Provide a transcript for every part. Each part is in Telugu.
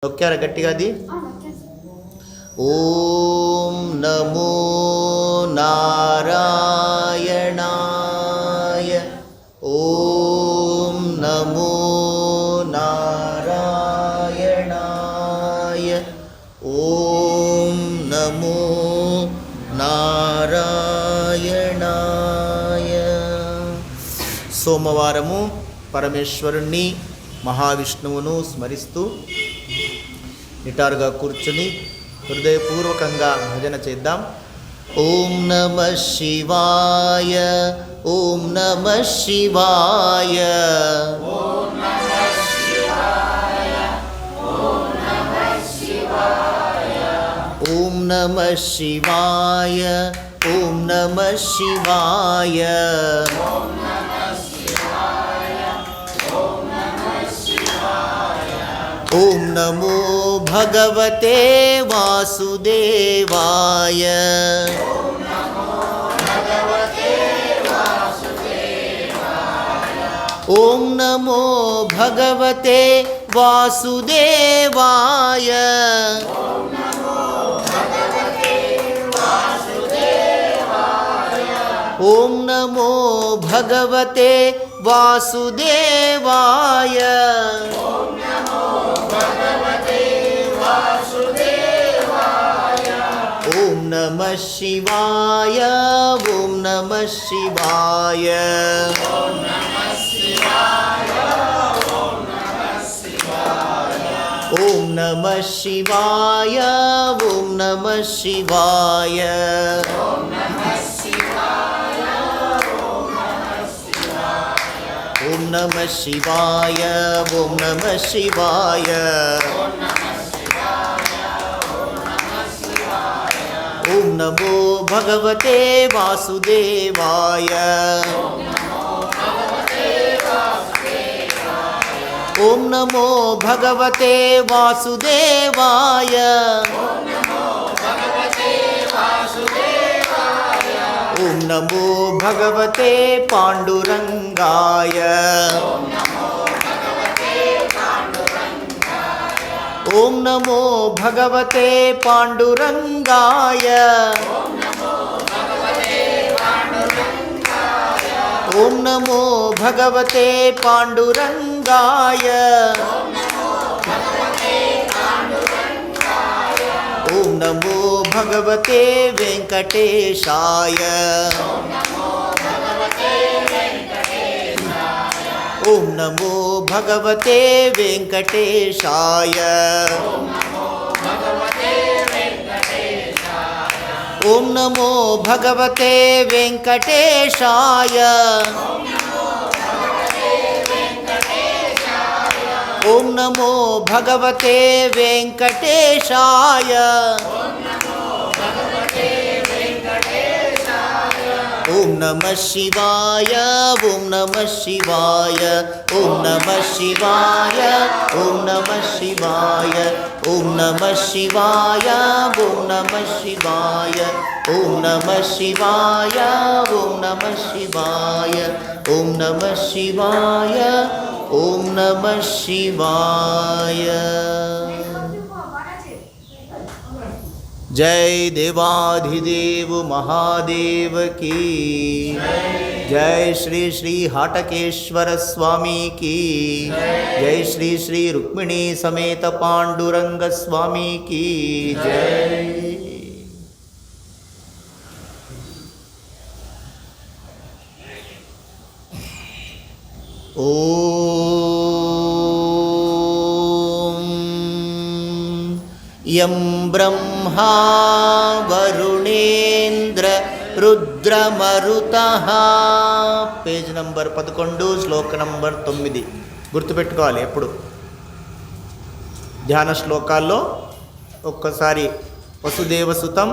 నొక్కారా గట్టిగా అది? ఓం నమో నారాయణాయ, ఓం నమో నారాయణాయ, ఓం నమో నారాయణాయ. సోమవారము పరమేశ్వరుణ్ణి మహావిష్ణువును స్మరిస్తూ నిటారుగా కూర్చుని హృదయపూర్వకంగా భజన చేద్దాం. ఓం నమః శివాయ, ఓం నమః శివాయ, ఓం నమః శివాయ, ఓం నమః శివాయ, ఓం నమః శివాయ, ఓం నమః శివాయ, ఓం నమో భగవతే వాసుదేవాయ, ఓం నమో భగవతే వాసుదేవాయ, ఓం నమో భగవతే వాసుదేవాయ, ఓం నమో భగవతే వాసుదేవాయ, ఓం నమో భగవతే వాసుదేవాయ, ఓం నమః శివాయ, ఓం నమః శివాయ, ఓం నమః శివాయ, ఓం నమః శివాయ, ఓం నమః శివాయ, ఓం నమః శివాయ, ఓం నమః శివాయ, ఓం నమః శివాయ, ఓం నమః శివాయ, ఓం నమో భగవతే వాసుదేవాయ, ఓం నమో భగవతే వాసుదేవాయ, ఓం నమో భగవతే పాండురంగాయ, ఓం నమో భగవతే పాండురంగాయ, ఓం నమో భగవతే పాండురంగాయ, ఓం నమో భగవతే వెంకటేశాయ, ఓం నమో భగవతే వెంకటేశాయ, ఓం నమో భగవతే వెంకటేశాయ, ఓం నమో భగవతే వెంకటేశాయ, ఓం నమః శివాయ, ఓం నమః శివాయ, ఓం నమః శివాయ, ఓం నమః శివాయ, ఓం నమః శివాయ, ఓం నమః శివాయ, ఓం నమః శివాయ, ఓం నమః శివాయ, ఓం నమః శివాయ, ఓం నమః శివాయ. जय देवाधिदेव महादेव की जय, श्री श्री हाटकेश्वर स्वामी की जय, श्री श्री रुक्मिणी समेत पांडुरंग स्वामी की जय. यं ब्रह्मा वरुणेन्द्र रुद्रमरुतः. పేజ్ నంబర్ 11, శ్లోక నంబర్ 9. గుర్తుపెట్టుకోవాలి ఎప్పుడు ధ్యాన శ్లోకాల్లో. ఒక్కసారి వసుదేవసుతం,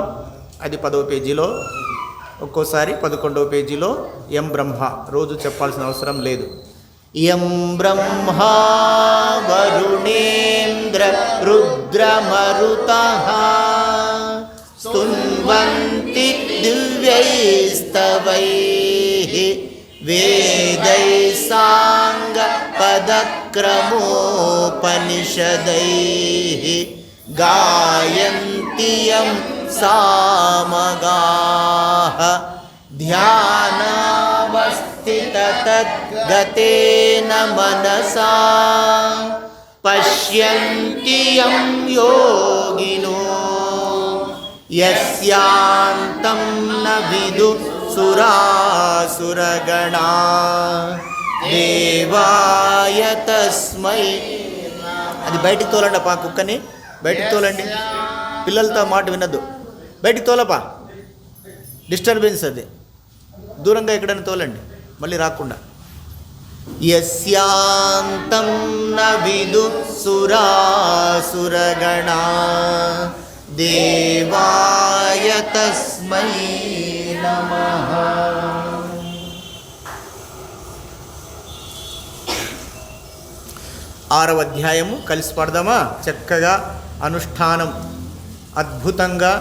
అది 10వ పేజీలో, ఒక్కోసారి 11వ పేజీలో యం బ్రహ్మ. రోజు చెప్పాల్సిన అవసరం లేదు. యం బ్రహ్మా వరుణేంద్ర రుద్రమరుతః స్తున్వంతి దివ్యైస్తవైః వేదైః సాంగ పదః विक्रमोपनिषदैः गायन्ति यं सामगाः ध्यानावस्थिततद्गतेन मनसा पश्यन्ति यं योगिनो यस्यान्तं न विदुः सुरासुरगणा देवाय तस्मै. అది బయటికి తోలండి అప్ప, కుక్కని బయటికి తోలండి. పిల్లలతో మాట వినద్దు, బయటికి తోలపా, డిస్టర్బెన్స్ అది. దూరంగా ఎక్కడైనా తోలండి, మళ్ళీ రాకుండా. యస్యాంతం న విదుః సురాసురగణా దేవాయ తస్మై నమః. ఆరవ అధ్యాయము కలిసి పడదామా? చక్కగా అనుష్ఠానం అద్భుతంగా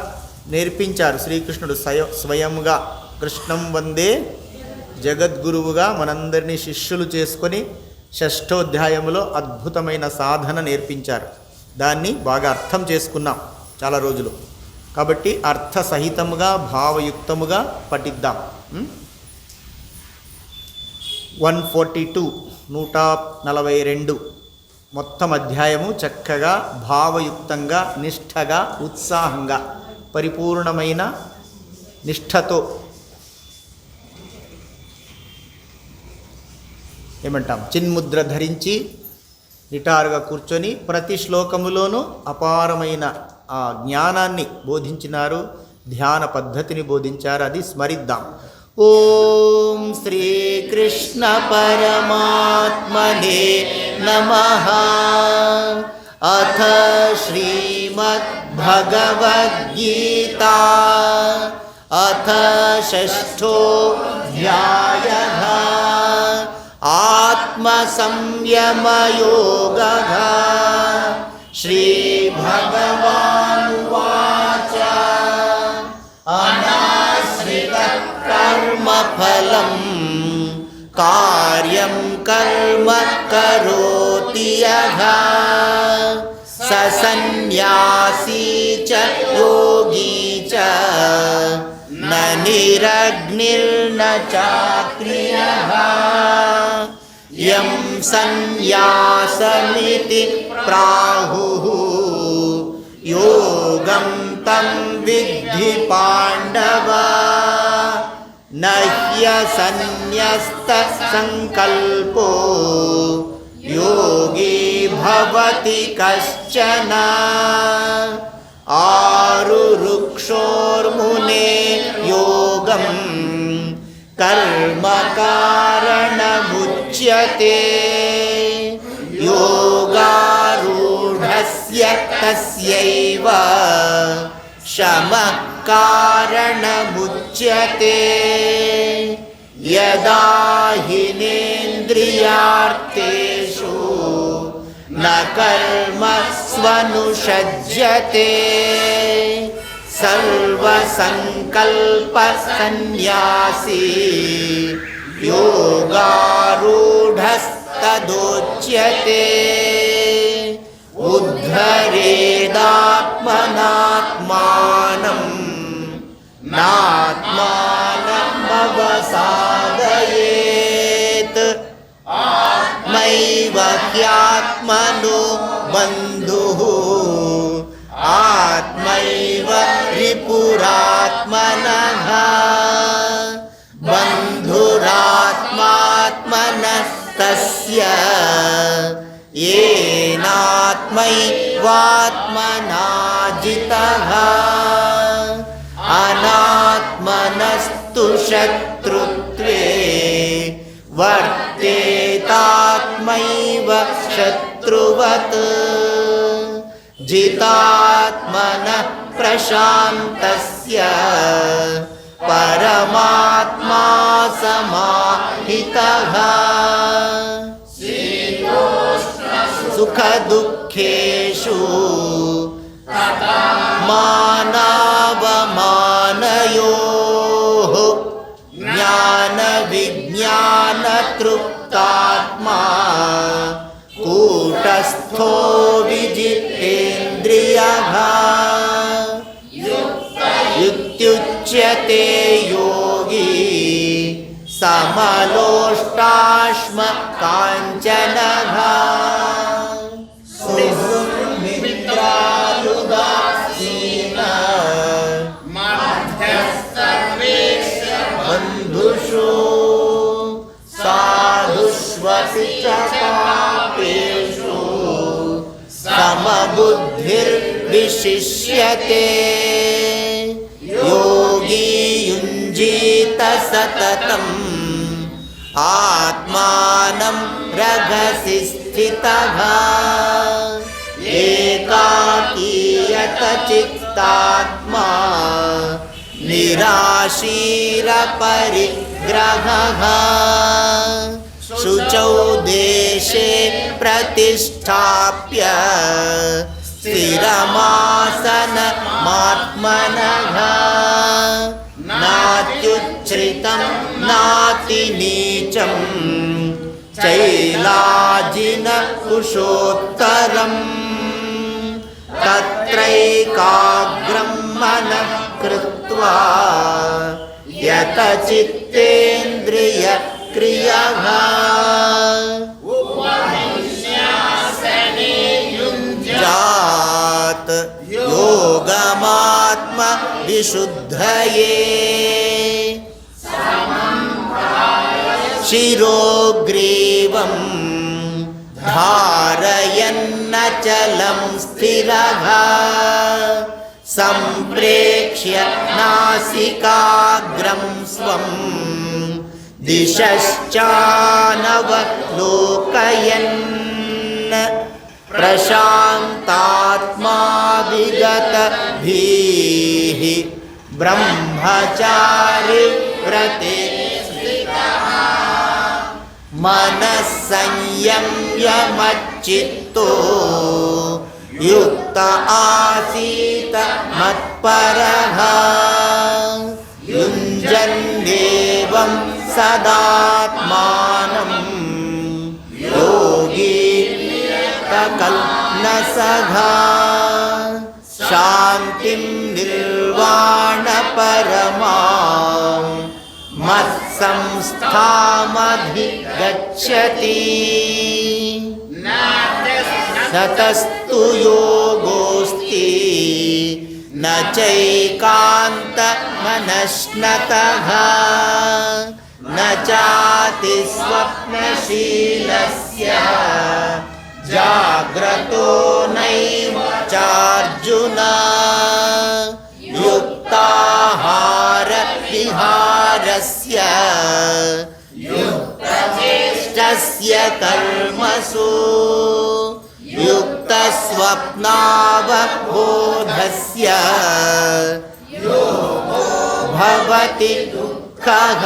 నేర్పించారు శ్రీకృష్ణుడు స్వయంగా. కృష్ణం వందే జగద్గురువుగా మనందరినీ శిష్యులు చేసుకొని షష్ఠోధ్యాయంలో అద్భుతమైన సాధన నేర్పించారు. దాన్ని బాగా అర్థం చేసుకున్నాం చాలా రోజులు. కాబట్టి అర్థసహితముగా భావయుక్తముగా పఠిద్దాం. 142 142 మొత్తం అధ్యాయము చక్కగా భావయుక్తంగా నిష్ఠగా ఉత్సాహంగా పరిపూర్ణమైన నిష్ఠతో ఏమంటాం, చిన్ముద్ర ధరించి నిటారుగా కూర్చొని ప్రతి శ్లోకములోనూ అపారమైన ఆ జ్ఞానాన్ని బోధించినారు, ధ్యాన పద్ధతిని బోధించారు. అది స్మరిద్దాం. ఓం శ్రీకృష్ణ పరమాత్మనే నమః. అథ శ్రీమద్భగవద్గీతా అథ షష్ఠోऽధ్యాయః. ఆత్మసంయమయోగః. శ్రీభగవానువాచ అనాశ్రితకర్మఫలం కార్యం కర్మ కరోతి యః స సన్యాసీ చ యోగీ చ న నిరగ్నిర్న చాక్రియః యం సన్యాసమితి ప్రాహుః యోగం తం విద్ధి పాండవ. నహ్యసన్యస్త సంకల్పో యోగీ భవతి కశ్చన. ఆరురుక్షోర్మునే యోగం కర్మకారణముచ్యతే. యోగారూఢస్య తస్యైవ శమః కారణముచ్యతే. యదా హినేంద్రియార్థేషు న కర్మస్వనుషజ్యతే సర్వసంకల్ప సన్యాసీ యోగారూఢస్తదోచ్యతే. ఉద్ధరేదాత్మనాత్మానం నాత్మానమవసాదయేత్. ఆత్మైవ హ్యాత్మనో బంధుః ఆత్మైవ రిపురాత్మనః. బంధురాత్మాత్మనస్తస్య ఏనాత్మైవాత్మనా జితః. అనాత్మనస్తు శత్రుత్వే వర్తేతాత్మైవ శత్రువత్. జితాత్మనః ప్రశాంతస్య పరమాత్మా సమాహితః. సుఖ దుఃఖేషు మానవమానయోః జ్ఞాన విజ్ఞాన తృప్తాత్మా कूटस्थो विजितेन्द्रियः युक्त्युच्यते योगी समलोष्टाश्म काञ्चनः सुहृन्मित्रायुदासीन बन्धुषु साधुष्वपि च पापेषु समबुद्धिर्विशिष्यते योगी युञ्जीत सततम् आत्मानं रघसि स्थितः एकाकीयत चित्तात्मा निराशीरपरिग्रहः शुचौ देशे प्रतिष्ठाप्य स्थिरमासनमात्मनः नात्युच्छ्रितं नातिनीचं चैलाजिनकुशोत्तरम् तत्रैकाग्रं मनः कृत्वा यतचित्तेन्द्रियक्रियः जात योगमात्मविशुद्धये शिरोग्रीवं धारयन्नचलं स्थिरः सम्प्रेक्ष्य नासिकाग्रं स्वं दिशश्चानवलोकयन् प्रशान्तात्मा विगतभीः ब्रह्मचारि व्रते मनः संयम्य युक्त आसीत मत्परः युञ्जन्नेवं सदात्मानं योगी कल्पनसघा शान्तिं निर्वाणपरमां मत्संस्थामधिगच्छति ततस्तु योगोऽस्ति न चैकान्तमनश्नतः न चाति स्वप्नशीलस्य जाग्रतो नैव चार्जुन युक्ताहार विहारस्य युक्तचेष्टस्य कर्मसु युक्तस्वप्नावबोधस्य भवति दुःखः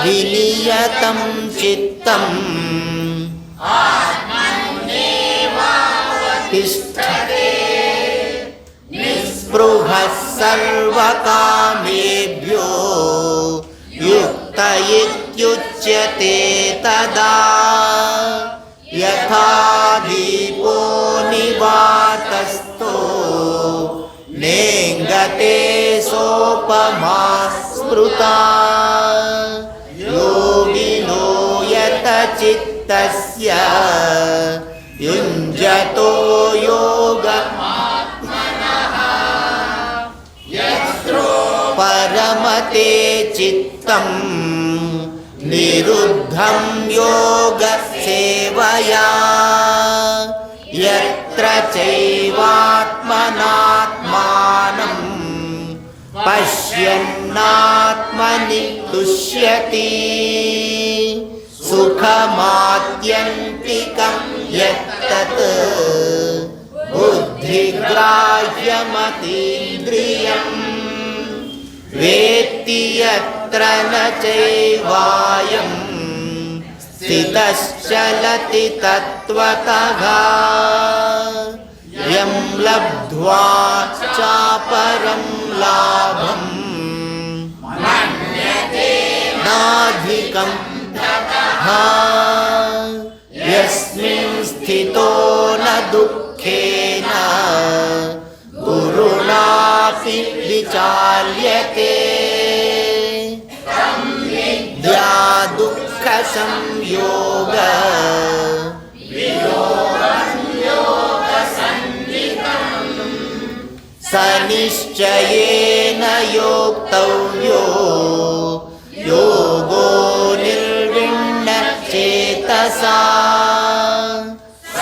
विनियतं चित्तम् तिष्ठते निःस्पृहः सर्वकामेभ्यो युक्त इत्युच्यते तदा यथा दीपो निवातस्थो नेङ्गते सोपमा स्मृता योगिनो यतचित्तस्य युञ्जतो योगमात्मनः परमते चित्तं निरुद्धं योगसेवया यत्र चैवात्मनात्मानं पश्यन्नात्मनि तुष्यति सुखमात्यन्तिकं यत्तत् बुद्धिग्राह्यमतीन्द्रियम् वेत्ति यत्र न चैवायं स्थितश्चलति तत्त्वतः यं लब्ध्वा चापरं लाभं नाधिकं दुःखेन गुरुणापि विचाल्यते विद्या दुःखसंयोग स निश्चयेन योक्तव्यो योगो निर्विण्णचेतसा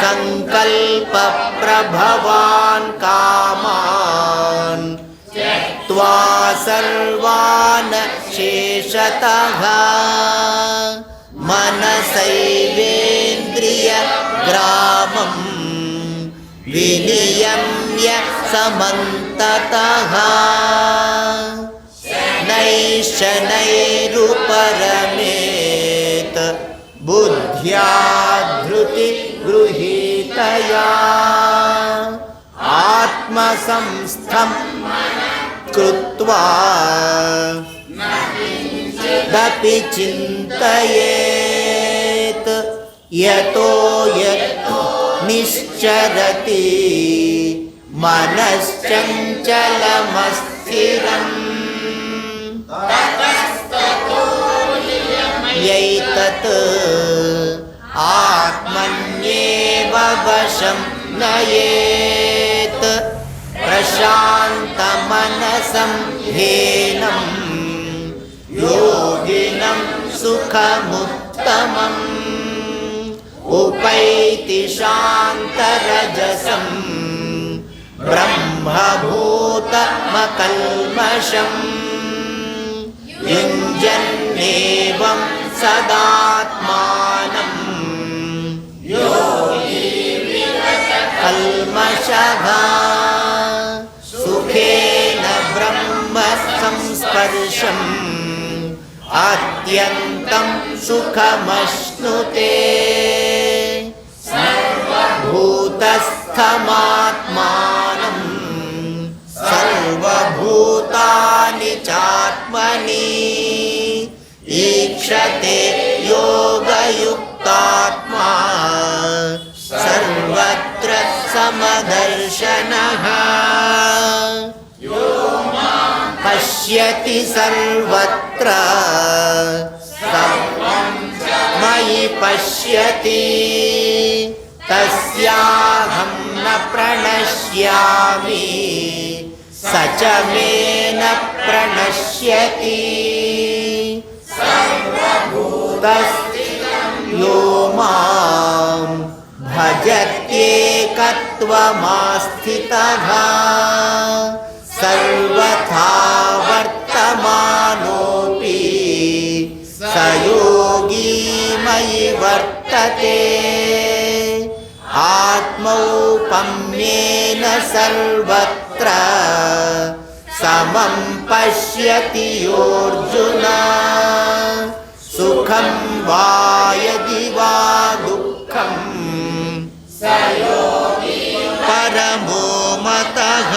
संकल्प प्रभवान् कामान् त्यक्त्वा सर्वान् शेषतः मनसैवेन्द्रियग्रामम् विनियम्य समन्ततः नैश्शनैरुपरमेत बुद्ध्या धृति गृहीतया आत्मसंस्थं कृत्वा दपि चिन्तयेत् यतो यतो निश्चरति मनश्चञ्चलमस्थिरम् यैतत् आत्मन्येव वशं नयेत् प्रशान्तमनसं ह्येनं योगिनं सुखमुत्तमम् उपैति शान्तरजसं ब्रह्मभूतमकल्मषम् युञ्जन्नेवं सदात्मानं योगी कल्मषः सुखेन ब्रह्म संस्पर्शम् अत्यन्तं सुखमश्नुते सर्वभूतस्थमात्मानं सर्वभूतानि चात्मनि ईक्षते योगयुक्तात्मा सर्वत्र समदर्शनः पश्यति सर्वत्र सर्वं मयि पश्यति तस्याहं न प्रणश्यामि स च मे न प्रणश्यति सर्वभूतस्थितं यो मां भजत्येकत्वमास्थितः सर्वथा वर्तमानोऽपि स योगी मयि वर्तते आत्मौपम्येन सर्वत्र समं पश्यति योऽर्जुन सुखं वा यदि वा दुःखं स योगी परमो मतः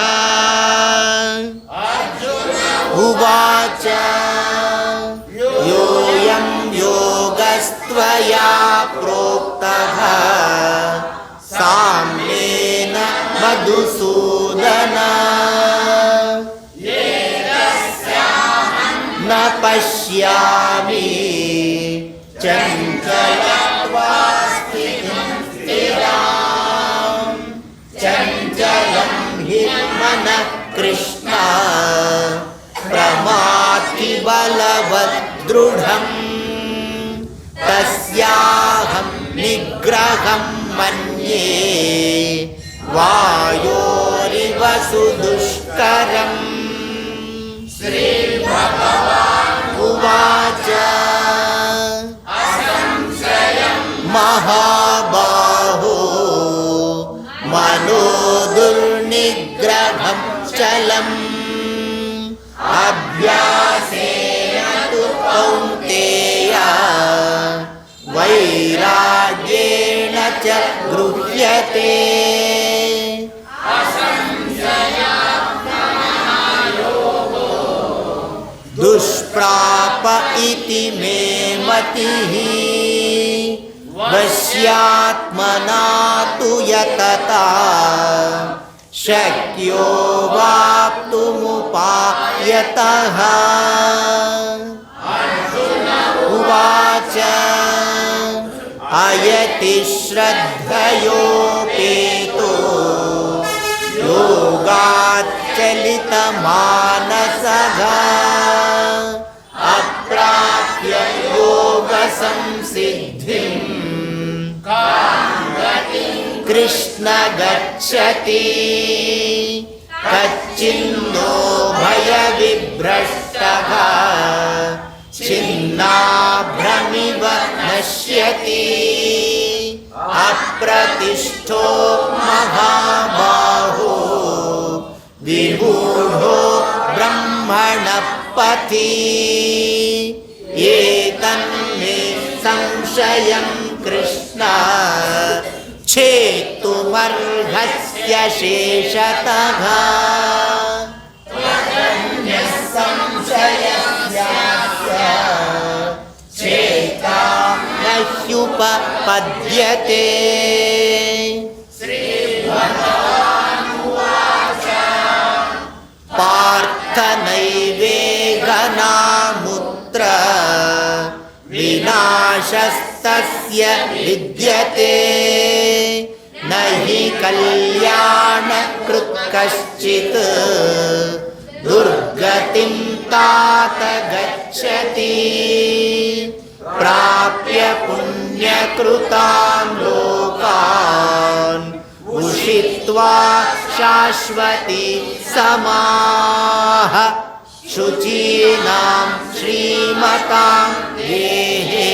उवाच योऽयं योगस्त्वया प्रोक्तः साम्येन मधुसूदन न पश्यामि चञ्चलत्वास्थितिं स्थिरां चञ्चलं हि मनः कृष्ण प्रमाथि बलवद्दृढम् तस्याहं निग्रहं मन्ये वायोरिव सुदुष्करम् श्रीभगवान् उवाच असंशयं महाबाहो मनो दुर्निग्रहं चलम् अभ्यासेन तु कौन्तेय वैराग्येण च गृह्यते दुष्प्राप इति मे मतिः वश्यात्मना तु यतता शक्यो वाप्तुमुपायतः। उवाच अयति श्रद्धयोपेतो योगाच्चलितमानसः अप्राप्य योगसंसिद्धिं कृष्ण गच्छति। कच्चिन्नो भयविभ्रष्टः छिन्नाभ्रमिव नश्यति। अप्रतिष्ठो महाबाहो विगूढो ब्रह्मणः पथि। एतन्मे संशयं कृष्ण छेत्तुमर्हस्य शेषतः। चेता नह्युपपद्यते। पार्थ नैवेगनामुत्र विनाशस्तस्य विद्यते। न हि कल्याणकृत् कश्चित् दुर्गतिं तात गच्छति। प्राप्य पुण्यकृतान् लोकान् उषित्वा शाश्वती समाः। शुचीनां श्रीमतां देहे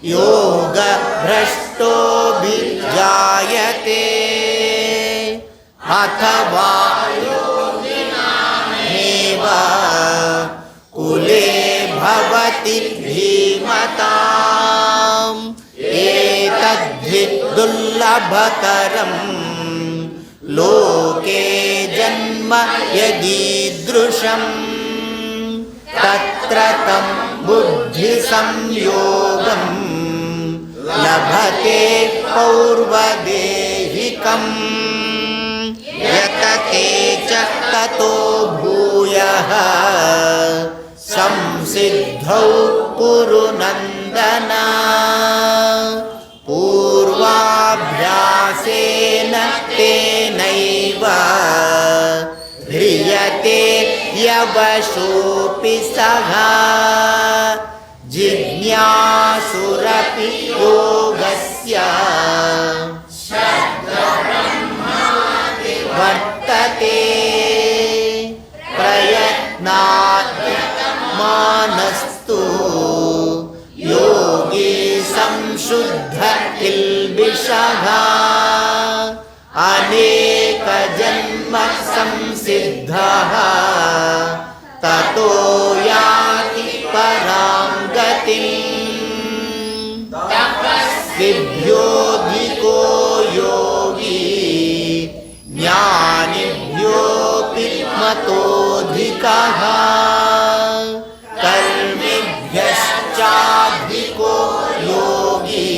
योगभ्रष्टोऽभिजायते। अथवा योगिनामेव कुले भवति धीमताम्। एतद्धि दुर्लभतरं लोके जन्म यदीदृशम्। तत्र तं बुद्धिसंयोगं लभते पौर्वदेहिकम्। यतते च ततो भूयः संसिद्धौ कुरु नन्दन। पूर्वाभ्यासेन तेनैव ह्रियते यवशोऽपि सः। जिज्ञासुरपि योगस्य वर्तते। प्रयत्नात्मनस्तु योगी संशुद्ध किल्बिषः। अनेकजन्म संसिद्धः ततो याति परां गतिम्। तपस्विभ्योऽधिको योगी ज्ञानिभ्योऽपि मतोऽधिकः। कर्मिभ्यश्चाधिको योगी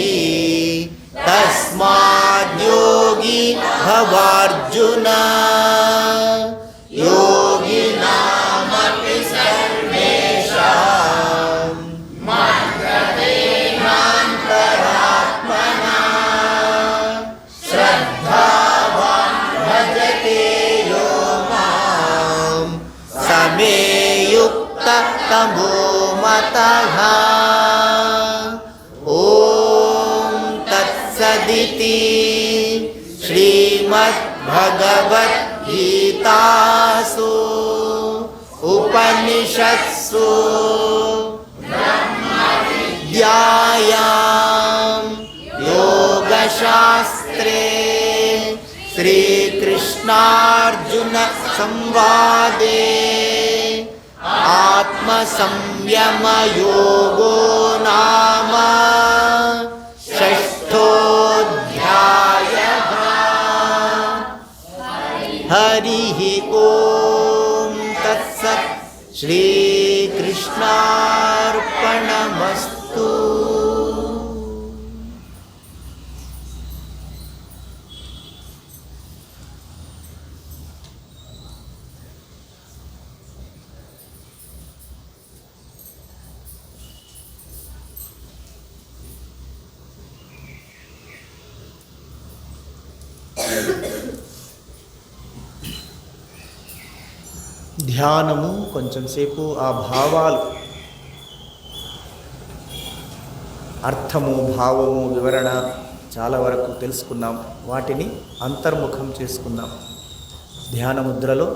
तस्माद्योगी भवार्जुन। योगिनामपि सर्वेषां मद्गतेनान्तरात्मना श्रद्धावान् भजते यो मां समे युक्ततमो मतः। ॐ तत्सदिति श्रीमद्भगवद्गीतासु उपनिषत्सु ब्रह्मविद्यायां योगशास्त्रे श्रीकृष्णार्जुन संवादे आत्मसंयमयोगो नाम षष्ठोऽध्यायः। हरिः ॐ तत्सत्। श्रीकृष्णार्पणमस्तु। ధ్యానము కొంచెం సేపు ఆ భావాలు, అర్థము, భావము, వివరణ చాలా వరకు తెలుసుకున్నాం. వాటిని అంతర్ముఖం చేసుకుందాం. ధ్యాన ముద్రలో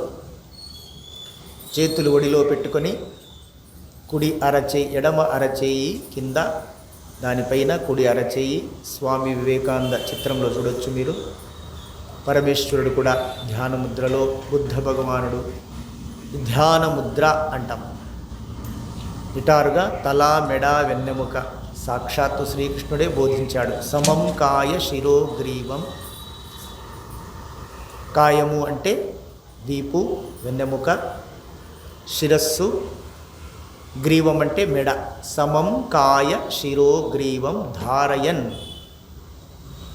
చేతులు ఒడిలో పెట్టుకొని కుడి అరచేయి, ఎడమ అరచేయి కింద, దానిపైన కుడి అరచేయి. స్వామి వివేకానంద చిత్రంలో చూడొచ్చు మీరు. పరమేశ్వరుడు కూడా ధ్యాన ముద్రలో, బుద్ధ భగవానుడు ధ్యాన ముద్ర అంటాం. నిటారుగా తల, మెడ, వెన్నెముక సాక్షాత్తు శ్రీకృష్ణుడే బోధించాడు. సమం కాయ శిరోగ్రీవం. కాయము అంటే వీపు, వెన్నెముక, శిరస్సు, గ్రీవం అంటే మెడ. సమం కాయ శిరోగ్రీవం ధారయన్.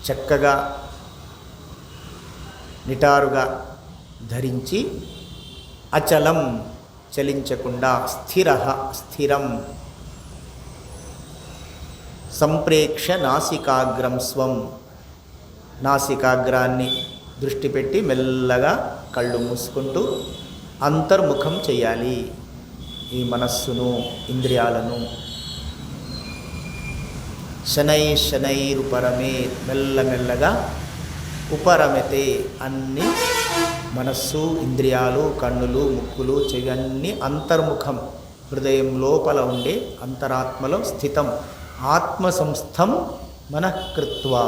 చక్కగా నిటారుగా ధరించి, అచలం చలించకుండా, స్థిర స్థిరం, సంప్రేక్ష నాసికాగ్రం స్వం. నాసికాగ్రాన్ని దృష్టి పెట్టి మెల్లగా కళ్ళు మూసుకుంటూ అంతర్ముఖం చేయాలి ఈ మనస్సును, ఇంద్రియాలను. శనై శనైరుపరమే, మెల్లమెల్లగా ఉపరమితే, అన్ని మనస్సు, ఇంద్రియాలు, కన్నులు, ముక్కులు, చెవన్నీ అంతర్ముఖం, హృదయం లోపల ఉండే అంతరాత్మలో స్థితం. ఆత్మ సంస్థం మనఃకృత్వా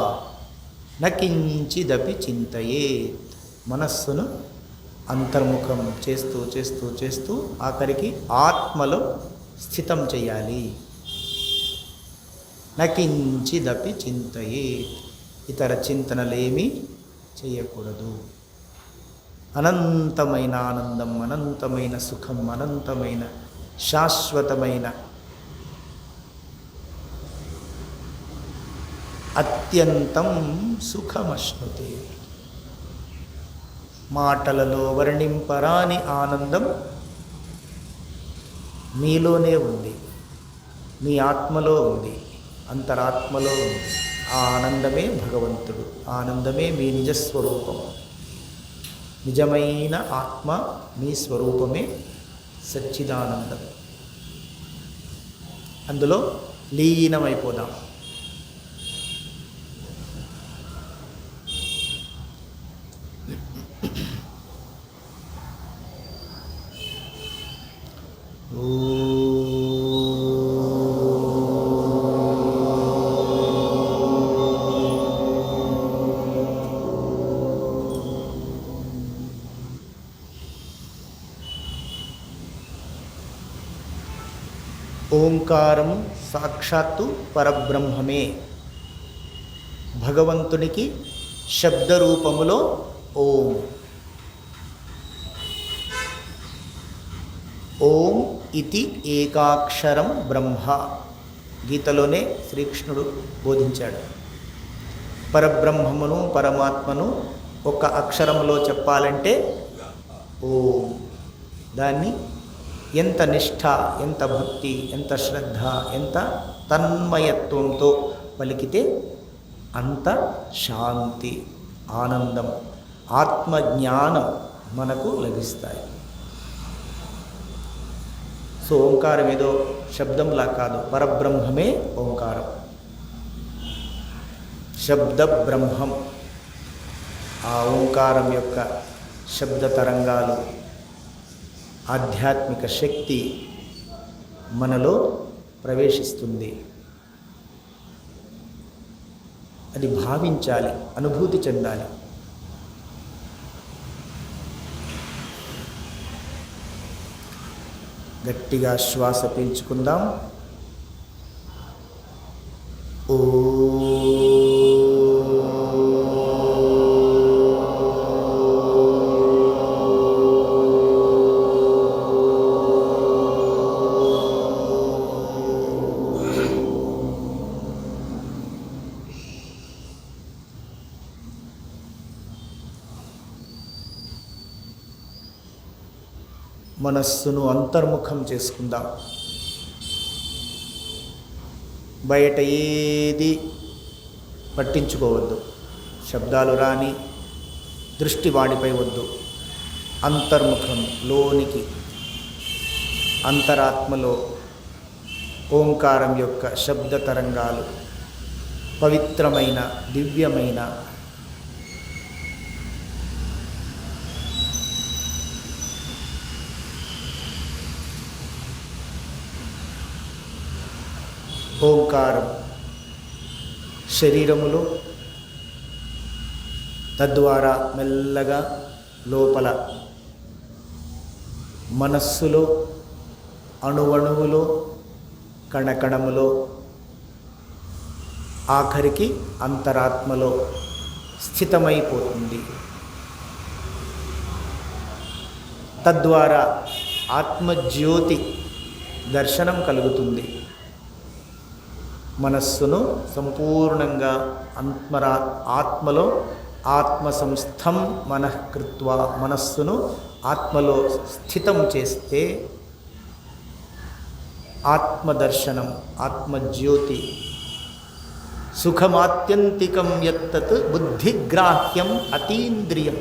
నకించిదపి చింతయేత్. మనస్సును అంతర్ముఖం చేస్తూ చేస్తూ చేస్తూ ఆఖరికి ఆత్మలో స్థితం చేయాలి. నకించిదపి చింతయేత్. ఇతర చింతనలేమీ చేయకూడదు. అనంతమైన ఆనందం, అనంతమైన సుఖం, అనంతమైన శాశ్వతమైన అత్యంతం సుఖమశ్నుతే. మాటలలో వర్ణింపరాని ఆనందం మీలోనే ఉంది, మీ ఆత్మలో ఉంది, అంతరాత్మలో ఉంది. ఆ ఆనందమే భగవంతుడు, ఆనందమే మీ నిజస్వరూపం. నిజమైన ఆత్మ మీ స్వరూపమే సచ్చిదానందం. అందులో లీనమైపోదాం. ఓంకారం సాక్షాత్తు పరబ్రహ్మమే. భగవంతునికి శబ్దరూపములో ఓం. ఓం ఇతి ఏకాక్షరం బ్రహ్మ. గీతలోనే శ్రీకృష్ణుడు బోధించాడు. పరబ్రహ్మమును, పరమాత్మను ఒక అక్షరములో చెప్పాలంటే ఓం. దాన్ని ఎంత నిష్ఠ, ఎంత భక్తి, ఎంత శ్రద్ధ, ఎంత తన్మయత్వంతో పలికితే అంత శాంతి, ఆనందం, ఆత్మజ్ఞానం మనకు లభిస్తాయి. సో ఓంకారం ఏదో శబ్దంలా కాదు, పరబ్రహ్మమే ఓంకారం. శబ్ద బ్రహ్మం. ఆ ఓంకారం యొక్క శబ్ద తరంగాలు, ఆధ్యాత్మిక శక్తి మనలో ప్రవేశిస్తుంది. అది భావించాలి, అనుభూతి చెందాలి. గట్టిగా శ్వాస పీల్చుకుందాం. ఓ మనస్సును అంతర్ముఖం చేసుకుందాం. బయట ఏది పట్టించుకోవద్దు. శబ్దాలు రాని, దృష్టి వాడిపై వద్దు. అంతర్ముఖం, లోనికి, అంతరాత్మలో ఓంకారం యొక్క శబ్ద తరంగాలు పవిత్రమైన, దివ్యమైన ఓంకారం శరీరములో, తద్వారా మెల్లగా లోపల మనస్సులో, అణువణువులో, కణకణములో, ఆఖరికి అంతరాత్మలో స్థితమైపోతుంది. తద్వారా ఆత్మజ్యోతి దర్శనం కలుగుతుంది. మనస్సును సంపూర్ణంగా ఆత్మలో ఆత్మసంస్థం మనఃకృత్వ, మనస్సును ఆత్మలో స్థితం చేస్తే ఆత్మదర్శనం, ఆత్మజ్యోతి, సుఖమాత్యంతికం యత్తత్ బుద్ధిగ్రాహ్యం అతీంద్రియం,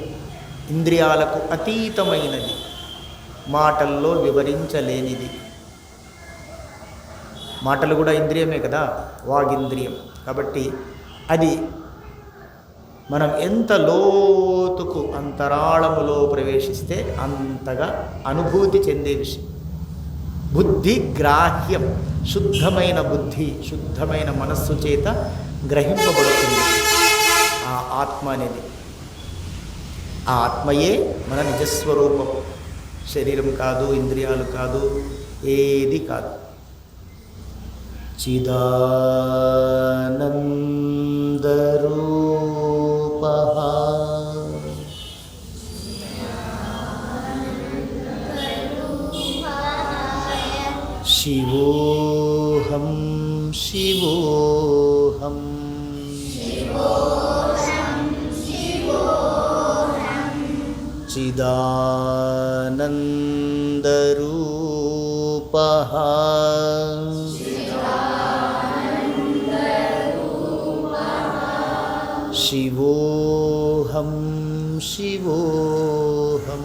ఇంద్రియాలకు అతీతమైనది, మాటల్లో వివరించలేనిది. మాటలు కూడా ఇంద్రియమే కదా, వాగింద్రియం. కాబట్టి అది మనం ఎంత లోతుకు అంతరాళములో ప్రవేశిస్తే అంతగా అనుభూతి చెందే విషయం. బుద్ధి గ్రాహ్యం, శుద్ధమైన బుద్ధి, శుద్ధమైన మనస్సు చేత గ్రహింపబడుతుంది ఆ ఆత్మ అనేది. ఆ ఆత్మయే మన నిజస్వరూపం, శరీరం కాదు, ఇంద్రియాలు కాదు, ఏది కాదు. చిదానందరూపః శివోహం శివోహం చిదానందరూపః శివోహం శివోహం.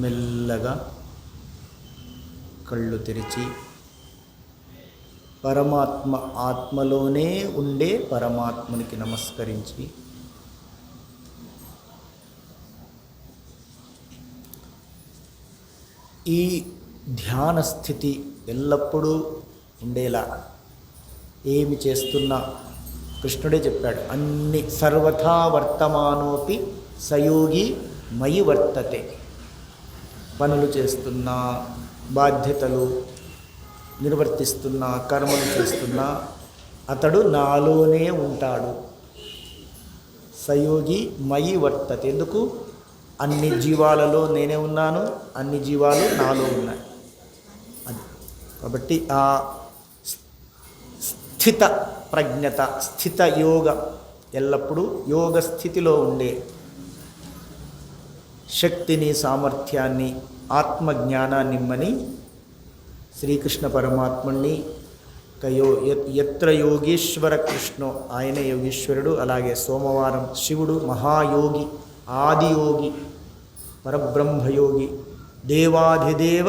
మెల్లగా కళ్ళు తెరిచి పరమాత్మ, ఆత్మలోనే ఉండే పరమాత్మనికి నమస్కరించి ఈ ధ్యాన స్థితి ఎల్లప్పుడూ ఉండేలా ఏమి చేస్తున్నా కృష్ణుడే చెప్పాడు, అన్ని సర్వథా వర్తమానోపి సయోగి మయి వర్తతే. పనులు చేస్తున్నా, బాధ్యతలు నిర్వర్తిస్తున్నా, కర్మలు చేస్తున్నా అతడు నాలోనే ఉంటాడు. సయోగి మయి వర్తతే. ఎందుకు? అన్ని జీవాలలో నేనే ఉన్నాను, అన్ని జీవాలు నాలో ఉన్నాయి. అది కాబట్టి ఆ స్థిత ప్రజ్ఞత, స్థిత యోగ, ఎల్లప్పుడూ యోగ స్థితిలో ఉండే శక్తిని, సామర్థ్యాన్ని, ఆత్మజ్ఞానాన్ని ఇమ్మని శ్రీకృష్ణ పరమాత్ముణ్ణి ఎత్ర యోగీశ్వర కృష్ణో, ఆయనే యోగీశ్వరుడు. అలాగే సోమవారం శివుడు మహాయోగి, ఆదియోగి, పరబ్రహ్మయోగి, దేవాధిదేవ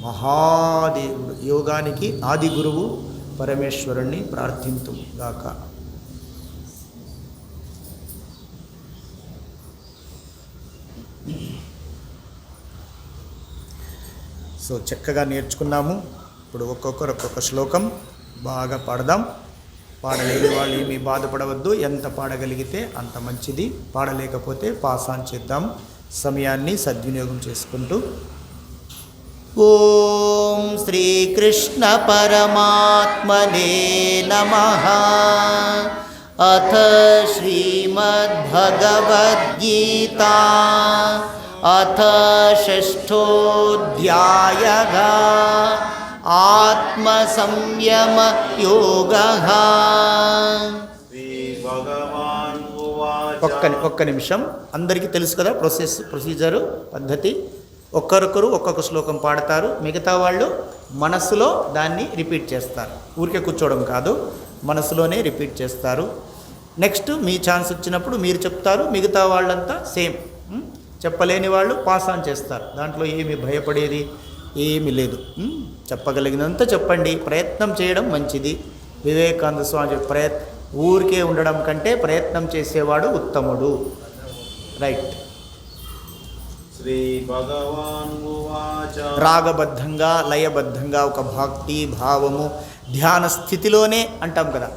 మహాదేవుడు, యోగానికి ఆది గురువు పరమేశ్వరుణ్ణి ప్రార్థింతుగాక. సో చక్కగా నేర్చుకున్నాము. ఇప్పుడు ఒక్కొక్కరు ఒక్కొక్క శ్లోకం బాగా పాడదాం. పాడలేని వాళ్ళు ఏమీ బాధపడవద్దు, ఎంత పాడగలిగితే అంత మంచిది. పాడలేకపోతే పాస్ ఆన్ చేద్దాం, సమయాన్ని సద్వినియోగం చేసుకుంటూ. ఓం శ్రీకృష్ణ పరమాత్మనే నమః. అథ శ్రీమద్భగవద్గీతా అథ షష్ఠోऽధ్యాయః ఆత్మసంయమ యోగః. ఒక్క నిమిషం. అందరికీ తెలుసు కదా ప్రొసీజరు, పద్ధతి. ఒక్కరొకరు ఒక్కొక్క శ్లోకం పాడతారు, మిగతా వాళ్ళు మనసులో దాన్ని రిపీట్ చేస్తారు. ఊరికే కూర్చోవడం కాదు, మనసులోనే రిపీట్ చేస్తారు. నెక్స్ట్ మీ ఛాన్స్ వచ్చినప్పుడు మీరు చెప్తారు, మిగతా వాళ్ళంతా సేమ్. చెప్పలేని వాళ్ళు పాస్ ఆన్ చేస్తారు. దాంట్లో ఏమి భయపడేది ఏమీ లేదు. చెప్పగలిగినంత చెప్పండి, ప్రయత్నం చేయడం మంచిది. వివేకానంద స్వామి ఊరికే ఉండడం కంటే ప్రయత్నం చేసేవాడు ఉత్తముడు. రైట్. శ్రీ భగవాన్ రాగబద్ధంగా, లయబద్ధంగా ఒక భక్తి భావము, ధ్యాన స్థితిలోనే అంటాం కదా,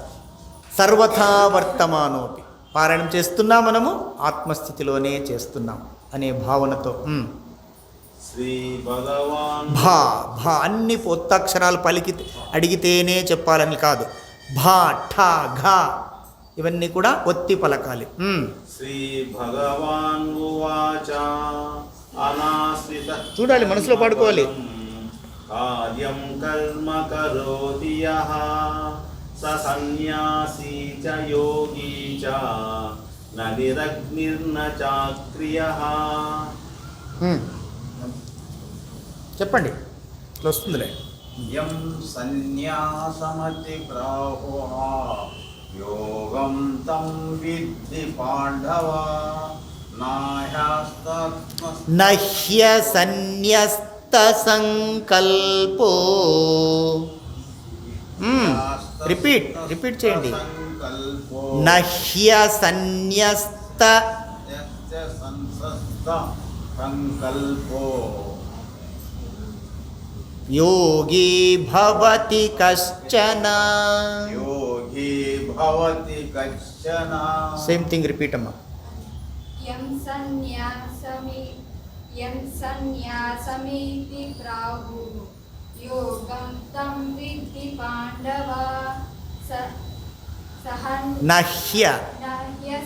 సర్వథా వర్తమానోపి. పారాయణం చేస్తున్నా మనము ఆత్మస్థితిలోనే చేస్తున్నాం అనే భావనతో. శ్రీ భగవాన్ భా భా అన్ని ఒత్తక్షరాలు అడిగితేనే చెప్పాలని కాదు. భా ఠా ఘా ఇవన్నీ కూడా ఒత్తి పలకాలి. శ్రీ భగవాన్ ఉవాచ అనాశ్రిత. చూడాలి, మనసులో పాడుకోవాలి. కార్యం కర్మ కరోతి యః స సన్యాసీ చ యోగీ చ న నిరగ్నిర్న చాక్రియః. చెప్పండి, ఇట్లా వస్తుందిలే. యం సన్యాసమతి ప్రాహుః యోగం తం విద్ధి పాండవ నహ్య సన్యస్త సంకల్పో. రిపీట్ చేయండి. నహ్య సన్యస్త సంకల్పో యోగి భవతి కశ్చన. సేమ్ థింగ్ రిపీట్ అమ్మా. యం సన్యాసమితి ప్రాహుః యోగం తం విద్ధి పాండవ నహ్య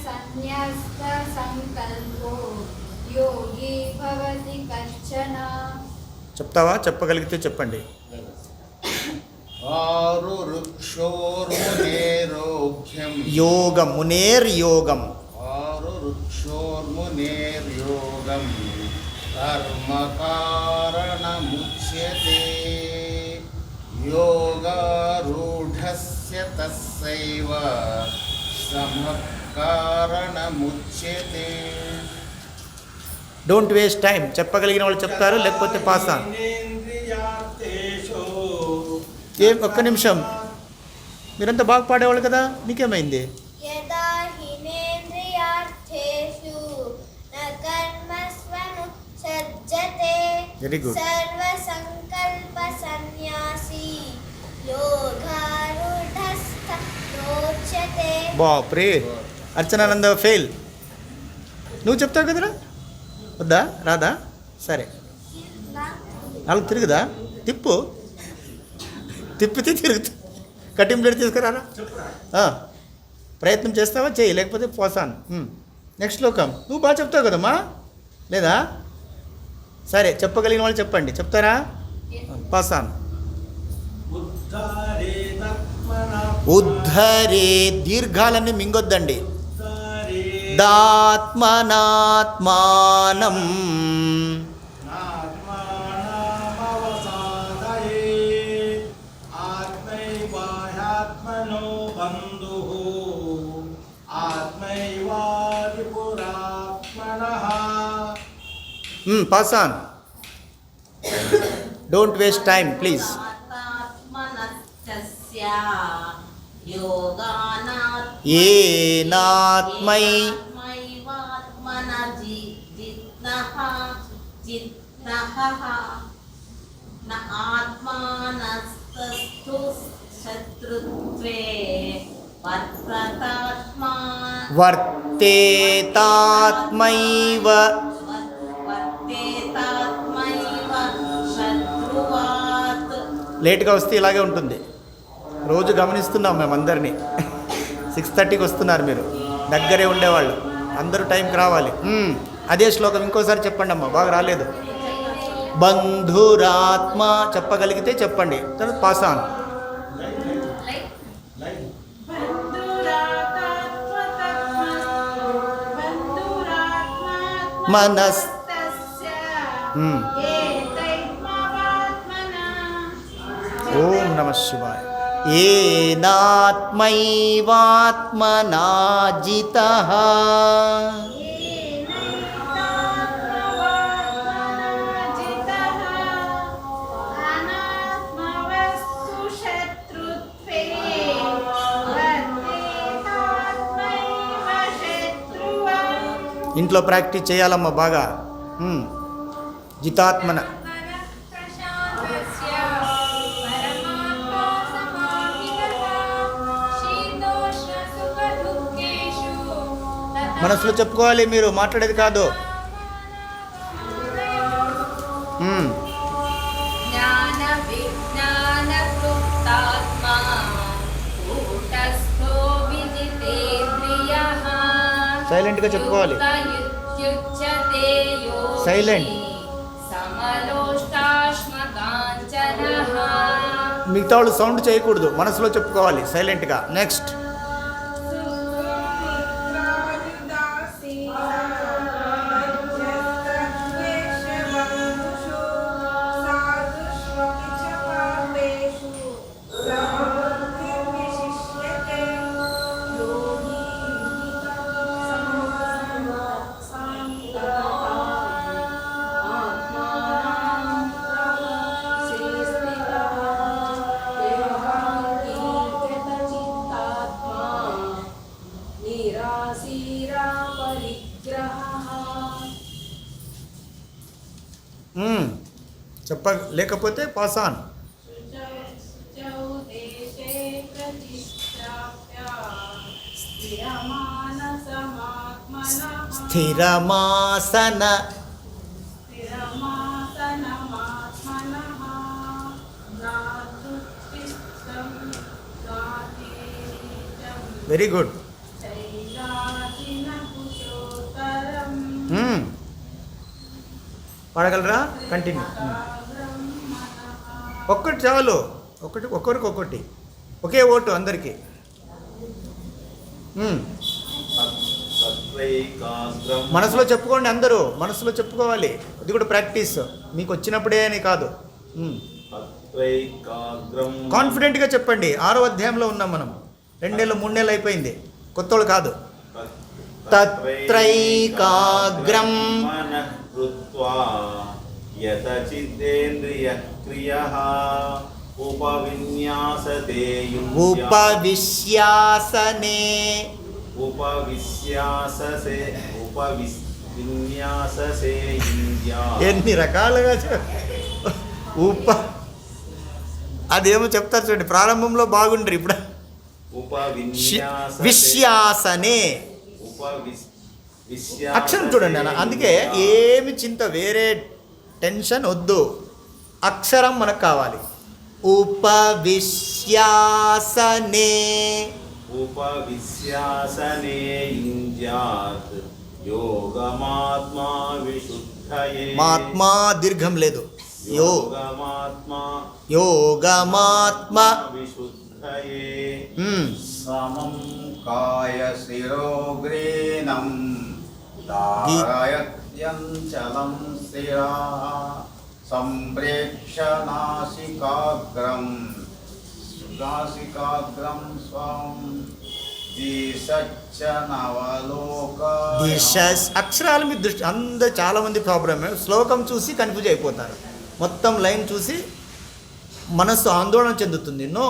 సన్యస్త సంకల్పో యోగి భవతి కశ్చన. చెప్తావా? చెప్పగలిగితే చెప్పండి. యోగం మునేర్యోగం. మునేర్యోగం కర్మ కారణముచ్యతే యోగారూఢస్య తస్సైవ సమః కారణముచ్యతే. Don't waste time. చెప్పగలిగిన వాళ్ళు చెప్తారు, లేకపోతే పాస్ ఆన్. ఒక్క నిమిషం. మీరంతా బాగా పాడేవాళ్ళు కదా, మీకేమైంది? Very good. బాప్రే, అర్చనానంద ఫెయిల్. నువ్వు చెప్తావు కదరా, వద్దా? రాదా? సరే, నాలుగు తిరుగుదా? తిప్పితే తిరుగుతా. కటింగ్ ప్లేట్ తీసుకురారా. ప్రయత్నం చేస్తావా చేయి, లేకపోతే పోసాను. నెక్స్ట్ శ్లోకం. నువ్వు బాగా చెప్తావు కదమ్మా, లేదా? సరే, చెప్పగలిగిన వాళ్ళు చెప్పండి. చెప్తారా? పాసాన్. ఉద్ధరే, దీర్ఘాలన్నీ మింగొద్దండి. దాత్మనాత్మానం pass on. Don't waste time please. ఏనాత్మై వర్తేతాత్మైవ. లేట్గా వస్తే ఇలాగే ఉంటుంది. రోజు గమనిస్తున్నాం మేమందరినీ. 6:30కి వస్తున్నారు మీరు, దగ్గరే ఉండేవాళ్ళు అందరూ టైంకి రావాలి. అదే శ్లోకం ఇంకోసారి చెప్పండి అమ్మా, బాగా రాలేదు. బంధురాత్మ చెప్పగలిగితే చెప్పండి, తర్వాత పాస్ ఆన్. మనస్ ఓం నమ శివాయ. ఏనాత్మైవాత్మనా జితః ఇంట్లో ప్రాక్టీస్ చేయాలమ్మా బాగా. జితాత్మన. మనసులో చెప్పుకోవాలి, మీరు మాట్లాడేది కాదు. సైలెంట్గా చెప్పుకోవాలి. సైలెంట్. మిగతా వాళ్ళు సౌండ్ చేయకూడదు, మనసులో చెప్పుకోవాలి సైలెంట్గా. నెక్స్ట్. లేకపోతే పాస్ ఆన్. స్థిరమాసన. Very good. పాడగలరా? కంటిన్యూ. ఒక్కటి చాలు, ఒకరికి ఒకే ఓటు అందరికీ. మనసులో చెప్పుకోండి అందరూ, మనసులో చెప్పుకోవాలి. అది కూడా ప్రాక్టీస్, మీకు వచ్చినప్పుడే అని కాదు. కాన్ఫిడెంట్గా చెప్పండి. 6వ అధ్యాయంలో ఉన్నాం మనం. 2 నెలలు 3 నెలలు అయిపోయింది, కొత్తోళ్ళు కాదు. తత్రైకాగ్రం ఉపవిశ్యాసనే. ఎన్ని రకాలుగా అదేమో చెప్తారు చూడండి. ప్రారంభంలో బాగుండ్రు, ఇప్పుడు విశ్యాసనే అక్షరం చూడండి అన్న. అందుకే ఏమి చింత, వేరే టెన్షన్ వద్దు, అక్షరం మనకు కావాలి. ఉపవిశ్యాసనే. ఉపవిశ్యాసనే యుంజ్యాత్ యోగమాత్మా విశుద్ధయే. మాత్మా దీర్ఘం లేదు. యోగమాత్మా యోగమాత్మ విశుద్ధయే. సమం కాయ శిరోగ్రీనం ధారయత్యంచలం స్థిరా సంప్రేక్ష నాసికాగ్రం స్వం దిశచ్చ నవలోకాయ. దిశస్ అక్షరాల మీద దృష్టి అందరు చాలామంది ప్రాబ్లమ్ శ్లోకం చూసి కన్ఫ్యూజ్ అయిపోతారు. మొత్తం లైన్ చూసి మనస్సు ఆందోళన చెందుతుంది. నో,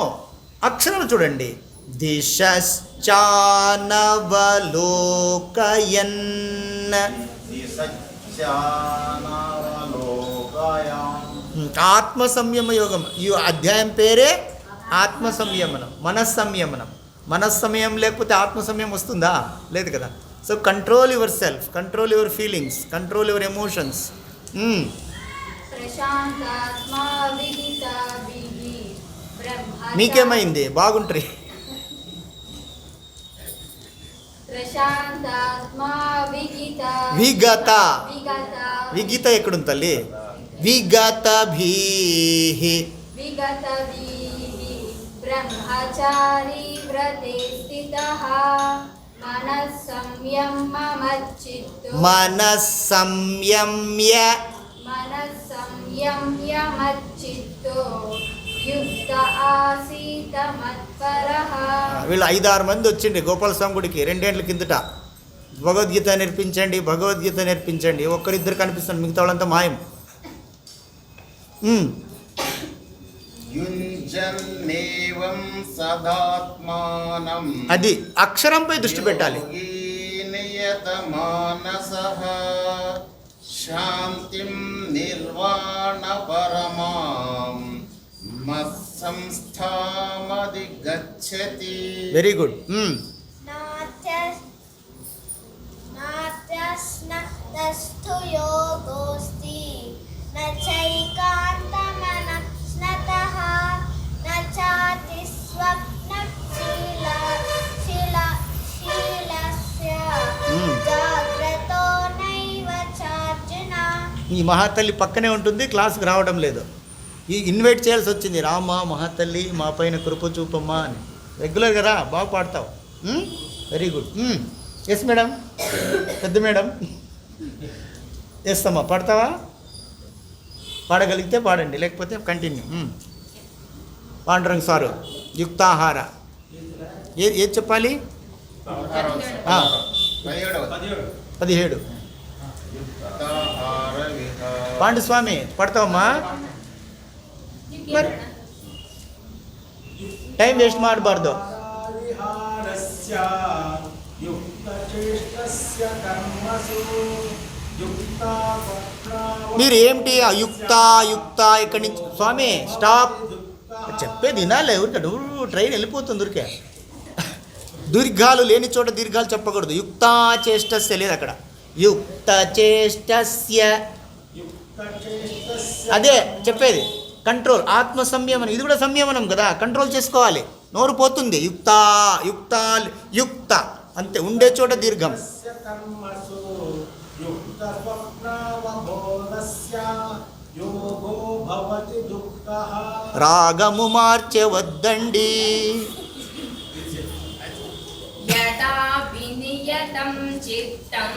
అక్షరాలు చూడండి. దిశశ్చానవలోకయన్. దిశచ్చ నవలోకాయ. ఆత్మ సంయమ యోగం. ఈ అధ్యాయం పేరే ఆత్మ సంయమనం, మనస్సంయమనం. మనస్సమయం లేకపోతే ఆత్మ సమయం వస్తుందా? లేదు కదా. So control yourself, control your feelings, control your emotions. ప్రశాంతాత్మా విదితాభిః బ్రహ్మచారి. మీకేమైంది? బాగుంటారు. ప్రశాంతాత్మా విగత విగత విగత విగీత ఎక్కడుంది తల్లి? విగతభీః విగతభిః బ్రహ్మచారి వ్రతే స్థితః మనస్సంయమమచ్చిత్తో మనస్సంయమ్య మనస్సంయమ్యమచ్చిత్తో యుక్త ఆసీత మత్పరః. వీళ్ళు 5-6 మంది వచ్చిండి గోపాలస్వామి గుడికి 2 ఏళ్ల కిందట. భగవద్గీత నేర్పించండి, భగవద్గీత నేర్పించండి. ఒక్కరిద్దరు కనిపిస్తుంది, మిగతా వాళ్ళంతా మాయం. యుంజన్నేవం సదాత్మానం. అది అక్షరంపై దృష్టి పెట్టాలి. యోగీ నియతమానసః శాంతిం నిర్వాణ పరమాం మత్సంస్థామధిగచ్చతి. Very good. నాత్యస్నస్తు యోగోస్తి న చైకాంతమనస్నతః న చాతి స్వప్నశీలస్య జాగ్రతో నైవ చార్జున. ఈ మహాతల్లి పక్కనే ఉంటుంది, క్లాస్కి రావడం లేదు. ఈ ఇన్వైట్ చేయాల్సి వచ్చింది. రామ మహాతల్లి మా పైన కృప చూపమ్మా అని. రెగ్యులర్గా రా, బాగా పాడతావు. Very good. ఎస్ మేడం, పెద్ద మేడం. చేస్తామా? పాడతావా? పాడగలిగితే పాడండి, లేకపోతే కంటిన్యూ. పాండురంగ సారు యుక్తాహార ఏది చెప్పాలి? 17. పాండుస్వామి పడతావమ్మా? మరి టైం వేస్ట్ ಮಾಡಬಾರದು. మీరు ఏమిటి యుక్త యుక్త ఇక్కడి నుంచి స్వామి స్టాప్ చెప్పేది వినాలి. ఎవరికడు ట్రైన్ వెళ్ళిపోతుంది ఊరికే. దీర్ఘాలు లేని చోట దీర్ఘాలు చెప్పకూడదు. యుక్త చేష్టస్య లేదు అక్కడ. యుక్త చేష్టస్య అదే చెప్పేది. కంట్రోల్, ఆత్మ సంయమనం. ఇది కూడా సంయమనం కదా, కంట్రోల్ చేసుకోవాలి. నోరు పోతుంది. యుక్త యుక్త యుక్త అంతే. ఉండే చోట దీర్ఘం. రాగము మార్చవద్దండి. యదా వినియతం చిత్తం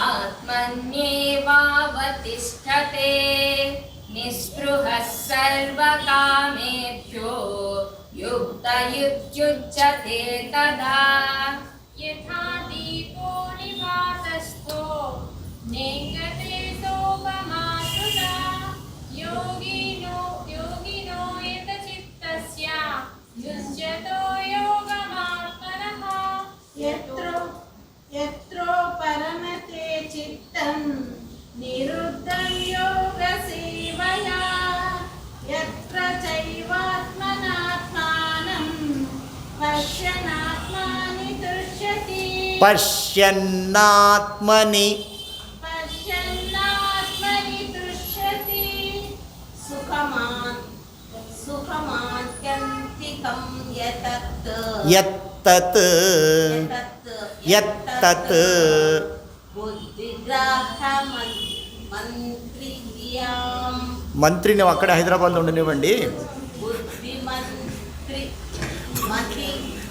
ఆత్మన్యేవావతిష్ఠతే నిస్పృహః సర్వకామేభ్యో యుక్తయుజ్యుజ్యతే తదా. యథా దీపో నివాతస్థో నేంగతే సోపమాసుతా యోగినో యత చిత్తస్య యుజ్యతో యోగమాత్మనః. యత్రో పరమతే చిత్తం నిరుద్ధం యోగ సేవయా యత్ర చైవాత్మనాత్మానం పశ్యన్నాత్మాని దృశ్యతి. పశ్యన్నాత్మని దృశ్యతి. సుఖమాత్యంతికం యతత్ యత్తత్ యత్తత్ బుద్ధిగ్రాహ్యమంత్రియం మంత్రిని అక్కడ హైదరాబాద్లో ఉండనివ్వండి.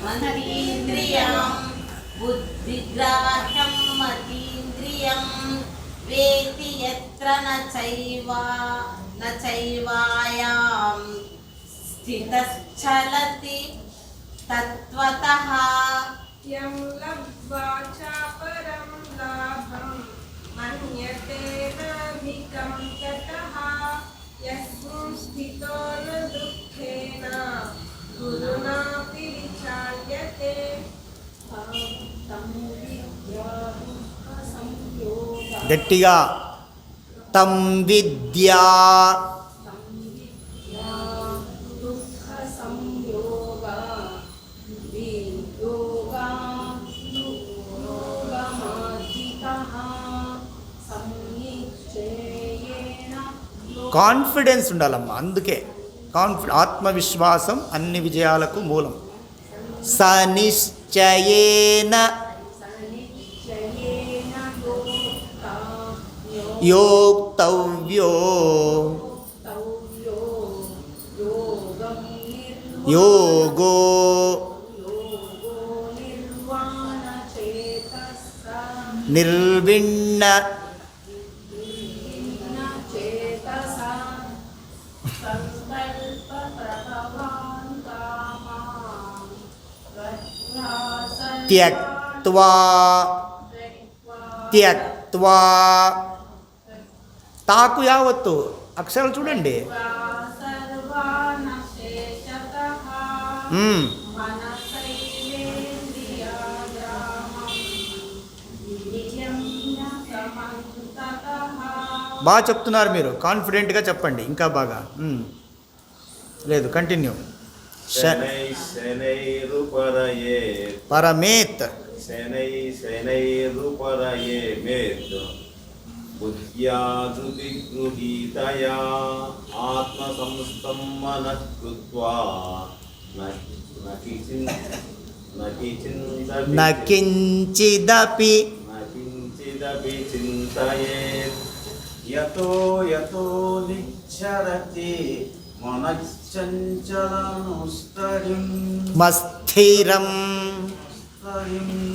మతీంద్రియం బుద్ధిగ్రాహ్యం మతీంద్రియం వేతి యత్ర నచైవాయాం స్థితశ్చలతి తత్వతః యం లబ్ధ్వా చాపరం లాభం మన్యతే నాధికం తతః యస్మిన్ స్థితో న దుఃఖేన గురుణాపి విచాల్యతే. గట్టిగా తం విద్యా కాన్ఫిడెన్స్ ఉండాలమ్మా. అందుకే ఆత్మవిశ్వాసం అన్ని విజయాలకు మూలం. సనిశ్చయేన యోక్తవ్యో యోగో నిర్విణ్ణ త్యక్త్వా త్యక్త్వా తాకు యావత్తు అక్షరాలు చూడండి. బాగా చెప్తున్నారు మీరు, కాన్ఫిడెంట్గా చెప్పండి ఇంకా బాగా. లేదు కంటిన్యూ. పరమేత్ శనైరుపరయేమేత్ బుద్ధ్యాధృతి గృహీతయా ఆత్మసంస్థం మనః కృత్వా నకించిదపి చింతయేత్ యతో యతో నిశ్చరతి మనశ్చంచలనుస్తరిం మస్థిరం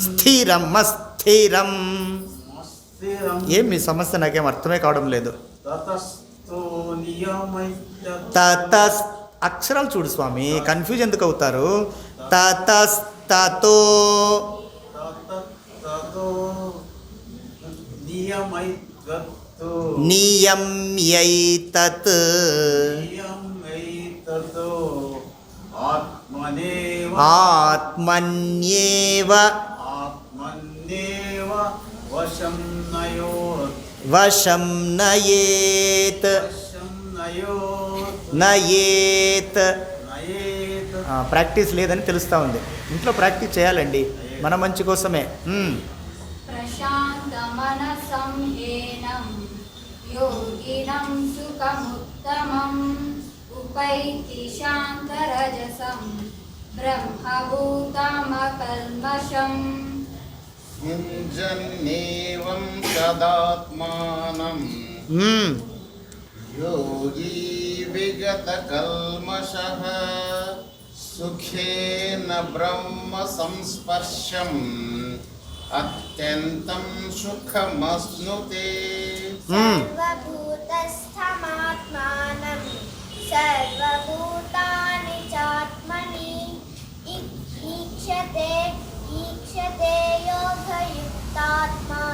స్థిరం మస్థిరం. ఏం మీ సమస్య నాకేం అర్థమే కావడం లేదు. తతస్ అక్షరాలు చూడు స్వామి, కన్ఫ్యూజ్ ఎందుకు అవుతారు. తతస్తతో నియమ్యైతత్ ఆత్మన్యేవ వశం నయేత్ నయేత్. ప్రాక్టీస్ లేదని తెలుస్తూ ఉంది. ఇంట్లో ప్రాక్టీస్ చేయాలండి, మన మంచి కోసమే. ప్రశాంతమనసం హేనం యోగినం సుఖముత్తమం ఉపైతి శాంతరజసం బ్రహ్మభూతమకల్మషం. యుంజన్నేవం సదాత్మానం యోగీ విగతకల్మషః సుఖేన బ్రహ్మ సంస్పర్శం అత్యంతం సుఖమశ్నుతే. సర్వభూతస్థమాత్మానం సర్వభూతాని చాత్మని ఈక్షతే యోగయుక్తాత్మా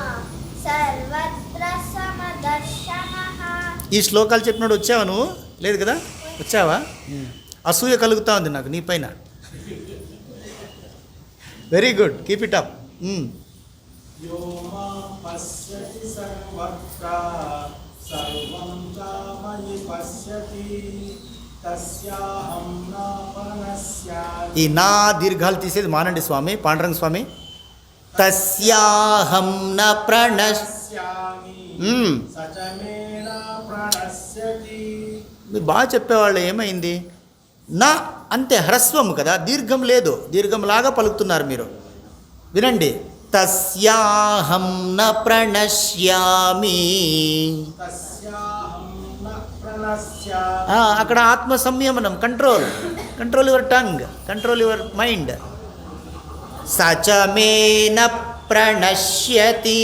సర్వత్ర సమదర్శనః. ఈ శ్లోకాలు చెప్పినప్పుడు వచ్చావా నువ్వు? లేదు కదా, వచ్చావా? అసూయ కలుగుతా ఉంది నాకు నీ పైన. Very good, keep it up. ఈ నా దీర్ఘాలు తీసేది మానండి స్వామి, పాండురంగ స్వామి. తస్యాహం న ప్రణశ్యామి. మీరు బాగా చెప్పేవాళ్ళు, ఏమైంది? నా అంతే హ్రస్వం కదా, దీర్ఘం లేదు, దీర్ఘంలాగా పలుకుతున్నారు మీరు. వినండి. తస్యాహం న ప్రణశ్యామి. అక్కడ ఆత్మ సంయమనం, control your tongue, control your mind. సచమేన ప్రణశ్యతి.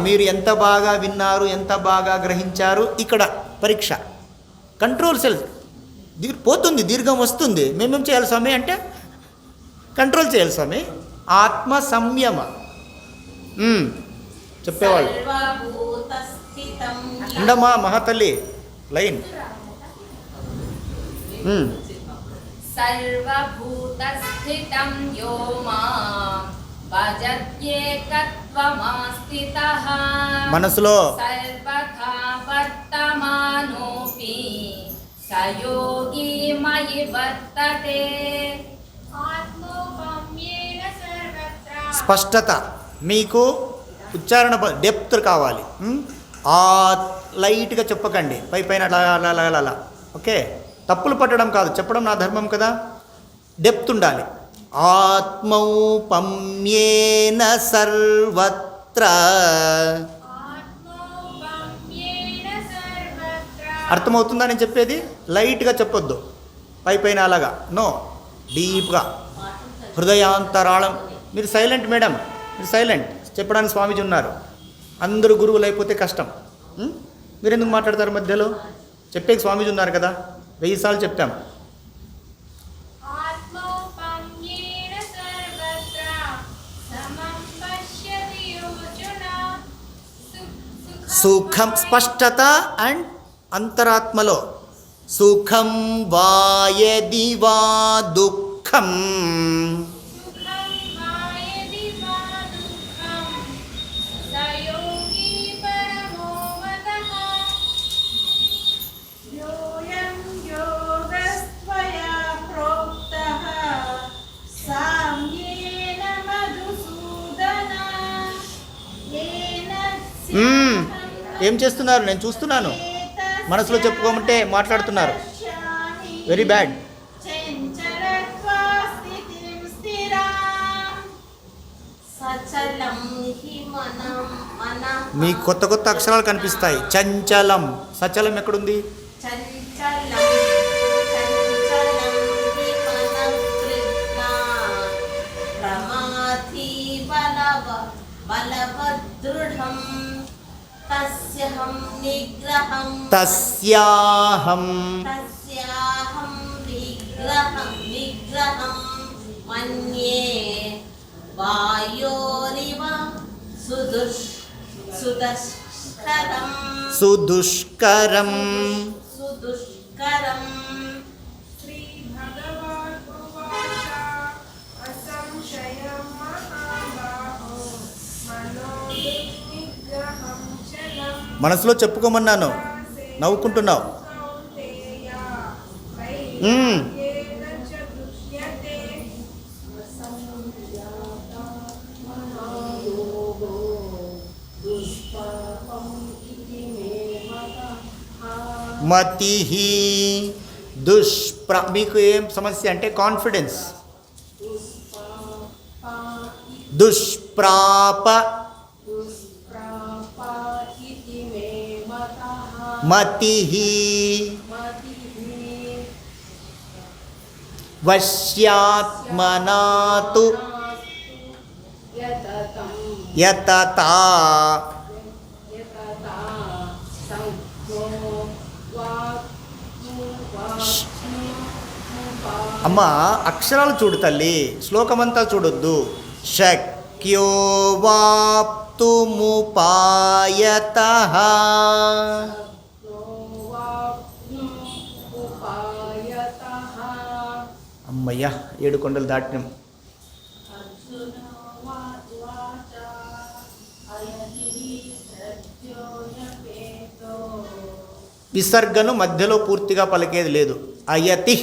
మీరు ఎంత బాగా విన్నారు, ఎంత బాగా గ్రహించారు, ఇక్కడ పరీక్ష. కంట్రోల్ సెల్స్ పోతుంది, దీర్ఘం వస్తుంది. మేమేం చేయాలి స్వామి అంటే కంట్రోల్ చేయాలి స్వామి. ఆత్మ సంయమ చెప్పేవాళ్ళు. సర్వభూతస్థితం ఉండమ్మా మహాతల్లి లైన్. సర్వభూతస్థితం యో మాం భజత్యేకత్వమాస్థితః మనసులో సర్వథా వర్తమానోపి సయోగి మయి వర్తతే. ఆత్మోపమ్యేన సర్వత్ర. స్పష్టత, మీకు ఉచ్చారణ డెప్త్ కావాలి. లైట్గా చెప్పకండి, పైన అలా. ఓకే, తప్పులు పట్టడం కాదు, చెప్పడం నా ధర్మం కదా. డెప్త్ ఉండాలి. ఆత్మౌపమ్యేన సర్వత్ర. ఆత్మోపమ్యేన సర్వత్ర. అర్థమవుతుందా నేను చెప్పేది? లైట్గా చెప్పొద్దు, పైన అలాగా. నో, డీప్గా, హృదయాంతరాళం. మీరు సైలెంట్ మేడం, మీరు సైలెంట్. చెప్పడానికి స్వామీజీ ఉన్నారు. అందరూ గురువులు అయిపోతే కష్టం. మీరు ఎందుకు మాట్లాడతారు మధ్యలో? చెప్పేకి స్వామీజీ ఉన్నారు కదా, 1000 సార్లు చెప్పాం. ఆత్మోపమ్యేన సర్వత్ర సమం పశ్యతి యోజన. సుఖం, స్పష్టత అండ్ అంతరాత్మలో. సుఖం వాయది వా దుఃఖం. సుఖం వాయది వా దుఃఖం సయోగి పరమో మతః. యోయం యోగస్త్వయా ప్రోక్తః సామ్యేన మధుసూదన ఏన ఏం చేస్తున్నారు? నేను చూస్తున్నాను. మనసులో చెప్పుకోమంటే మాట్లాడుతున్నారు. Very bad. చంచలత్వా స్థితిం స్థిరాం సచలం హి మనం మనః. మీకు కొత్త కొత్త అక్షరాలు కనిపిస్తాయి. చంచలం, సచలం ఎక్కడుంది? చంచలం హి మనం కృష్ణ ప్రమాథి బలవదృఢం తస్యహం నిగ్రహం తస్యాహం నిగ్రహం మన్యే వాయోరివ సుదుష్కరం. శ్రీ భగవానువాచ అసంశయం మహాబాహో మనోనిగ్రహం చలం మనసులో చెప్పుకోమన్నాను, నవ్వుకుంటున్నావు. కౌంతేయ మ్మ్. వైరాగ్యేన చ దృశ్యతే. మతి మీకు ఏం సమస్య అంటే కాన్ఫిడెన్స్. దుష్ప్రాప మతి వశ్యాత్మనాతు యతతా. అమ్మ అక్షరాలు చూడు తల్లి, శ్లోకమంతా చూడొద్దు. శక్యో వాప్తుముపాయతః. అమ్మయ్య, 7 కొండలు దాటినాం. విసర్గను మధ్యలో పూర్తిగా పలికేది లేదు. అయతి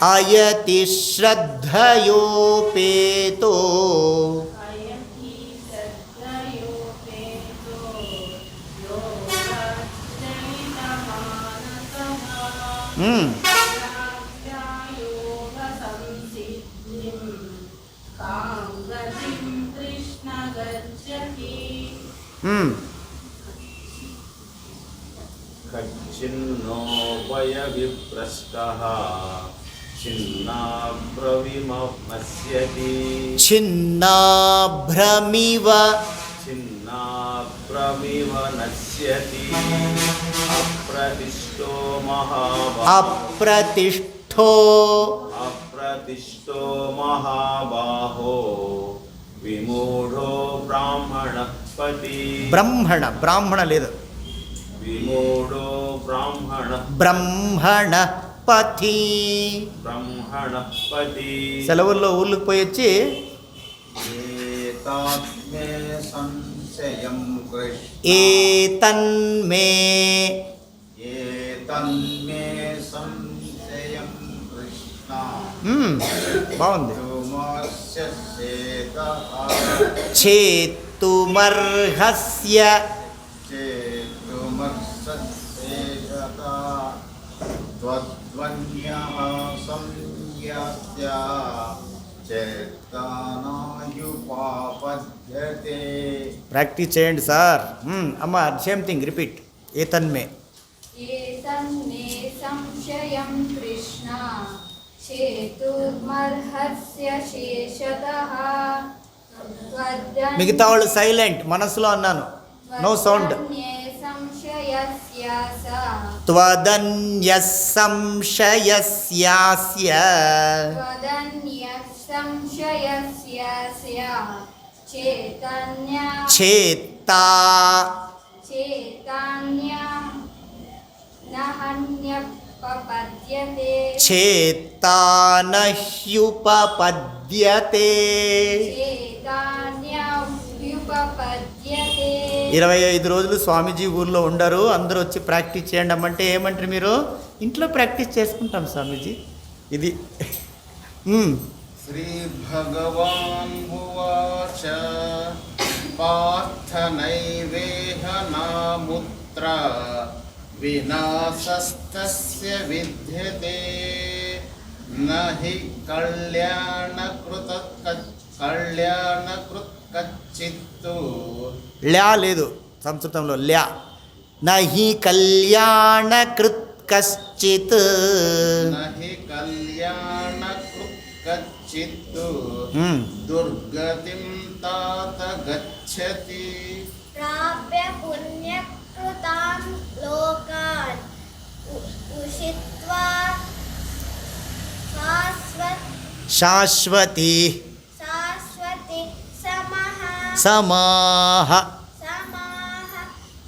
అయతి శ్రద్ధయోపేతో. कर्णोपयविभ्रष्टः छिन्नाभ्रमिमस्यति छिन्नाभ्रमिव छिन्नाभ्रमिव नश्यति अप्रतिष्ठो महाबाहो अप्रतिष्ठो महाबाहो विमूढो ब्राह्मणपति బ్రాహ్మణ లేదు विमूढो ब्राह्मणपति సెలవుల్లో ఊళ్ళకి పోయి వచ్చి एतात्मे संशयं कृष्ण ఏతన్మే एतन्मे संशयं कृष्ण బాగుంది तुमस्य चेतः చేతుమర్హస్య चेतुमर्षेषता त्वद्वन्यः संयस्य चेतनायुपापद्यते ప్రాక్టీస్ చేయండి సార్ అమ్మ సేమ్ థింగ్ రిపీట్ ఏతన్మే एतन्मे संशयं कृष्ण चेतुर्मर्हस्य शेषतः మిగతా వాళ్ళు సైలెంట్ మనసులో అన్నాను నో సౌండ్ त्वदन्ये संशयस्यास త్వదన్యః సంశయస్యాస్య त्वदन्यः संशयस्यास्य चैतन्या చేత్తా चैतन्या नहन्यपपद्यते చేత్తానహ్యుపపద్యతే चैतन्योऽप्युपपद्यते 25 రోజులు స్వామీజీ ఊర్లో ఉండరు అందరూ వచ్చి ప్రాక్టీస్ చేయండి అమ్మంటే ఏమంటారు మీరు ఇంట్లో ప్రాక్టీస్ చేసుకుంటాం స్వామీజీ ఇది श्रीभगवान् उवाच पार्थ नैवेह नामुत्र विनाशस्तस्य विद्यते न हि कल्याणकृत्कच्चित्तु ల్యా లేదు సంస్కృతంలో ల్యా నహి కళ్యాణకృత్ కశ్చిత్ न हि कल्याणकृत्कच्चित्तु दुर्गतिं तात गच्छति प्राप्य पुण्यकृतां लोकान् उषित्वा శాశ్వతి शाश्वति సమాహ समाः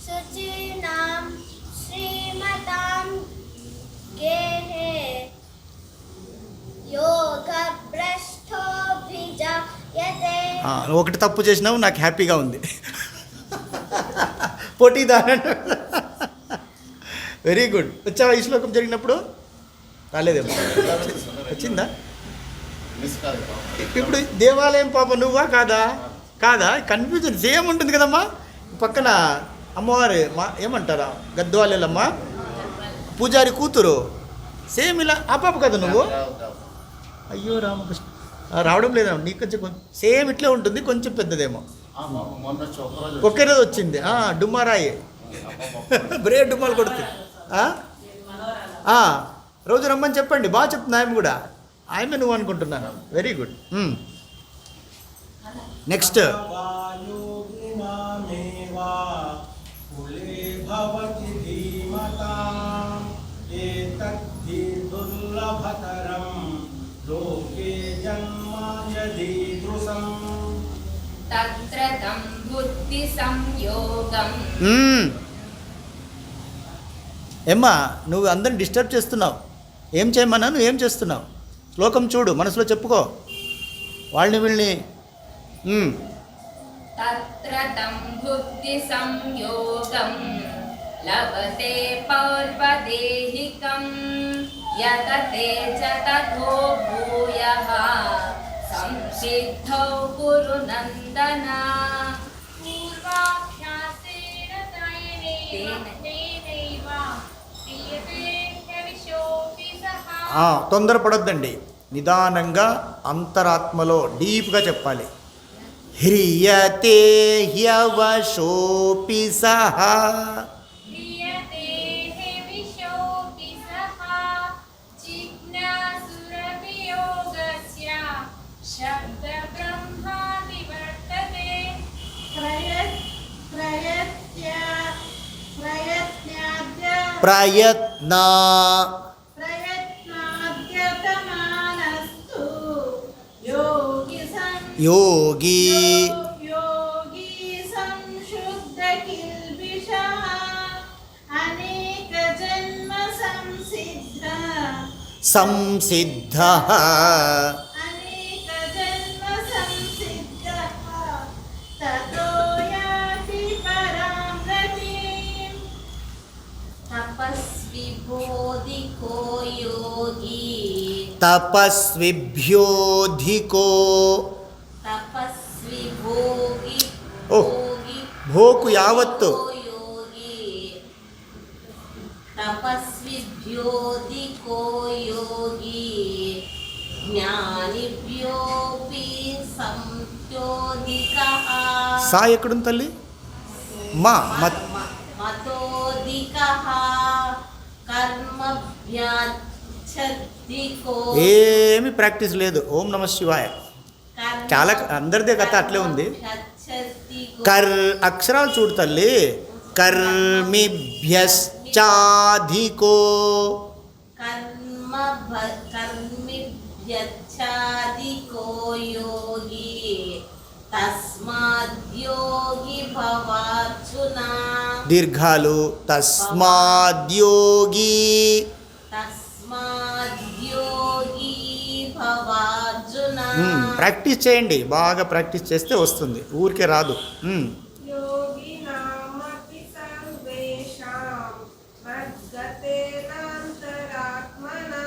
शुचीनां श्रीमतां गेहे योगभ्रष्टोऽभिजायते ఒకటి తప్పు చేసినావు నాకు హ్యాపీగా ఉంది పోటీదారు వెరీ గుడ్ వచ్చావా ఈ శ్లోకం జరిగినప్పుడు రాలేదేమో వచ్చిందా మిస్ కాదు ఇప్పుడు దేవాలయం పాప నువ్వా కాదా కాదా కన్ఫ్యూజన్ సేమ్ ఉంటుంది కదమ్మా పక్కన అమ్మవారి మా ఏమంటారా గద్వాలమ్మ పూజారి కూతురు సేమ్ ఇలా ఆ పాప కదా నువ్వు అయ్యో రామకృష్ణ రావడం లేదా నీకు కొంచెం సేమ్ ఇట్లే ఉంటుంది కొంచెం పెద్దదేమో మొన్న ఒకరోజు ఒకే రోజు వచ్చింది డుమ్మారాయి బ్రే డుమ్మాలు కొడుతుంది రోజు రమ్మని చెప్పండి బాగా చెప్తుంది ఆమె కూడా ఆమె నువ్వు అనుకుంటున్నాను వెరీ గుడ్ నెక్స్ట్ తత్ర తం బుద్ధి సంయోగం ఏమ్మా నువ్వు అందరిని డిస్టర్బ్ చేస్తున్నావు ఏం చేయమన్నా నువ్వు ఏం చేస్తున్నావు శ్లోకం చూడు మనసులో చెప్పుకో వాళ్ళని వీళ్ళని తత్ర తం బుద్ధి సంయోగం లభతే పౌర్వదేహికం యతతే చ తథో భూయః సంసిద్ధౌ కురు నందన పూర్వాభ్యాసేన తైనైవ క్రియతే హవిషోऽపి సహ తొందరపడొద్దండి నిదానంగా అంతరాత్మలో డీప్గా చెప్పాలి హ్రియతే హ్యవశోపి సహ క్రియతే హవిషోऽపి शब्द ब्रह्मादि वर्तते ప్రయత్న ప్రయత్నాద్యతమానస్తు యోగి సంశుద్ధ కిల్బిషః అనేక జన్మ సంసిద్ధ అనేక జన్మ సంసిద్ధః తతో యాతి పరాం గతిం తపస్వి బోధికో యోగి తపస్విభ్యోధికో తపస్వి భోగి ఓ, భోకు యావత్తు. యోగి తపస్విభ్యోధికో యోగి జ్ఞానిభ్యోపి సంత్యోధికః సా ఎక్కడుంది తల్లి? మా మత్ మతోధికః కర్మభ్యాచ్ఛద్దికో ఏమి ప్రాక్టీస్ లేదు. ఓం నమ శివాయ. చాలా అందరిదే కథ అట్లే ఉంది. అక్షరాలు చూడు తల్లి. కర్మిభ్యశ్చాధికో కర్మిభ్యచ్ఛాదికో యోగి తస్మాద్యోగి భవార్జున దీర్ఘాలు. తస్మాద్యోగి తస్మాద్యోగి భవార్జున ప్రాక్టీస్ చేయండి. బాగా ప్రాక్టీస్ చేస్తే వస్తుంది, ఊరికే రాదు. योगिनामपि सर्वेषां मद्गतेनान्तरात्मना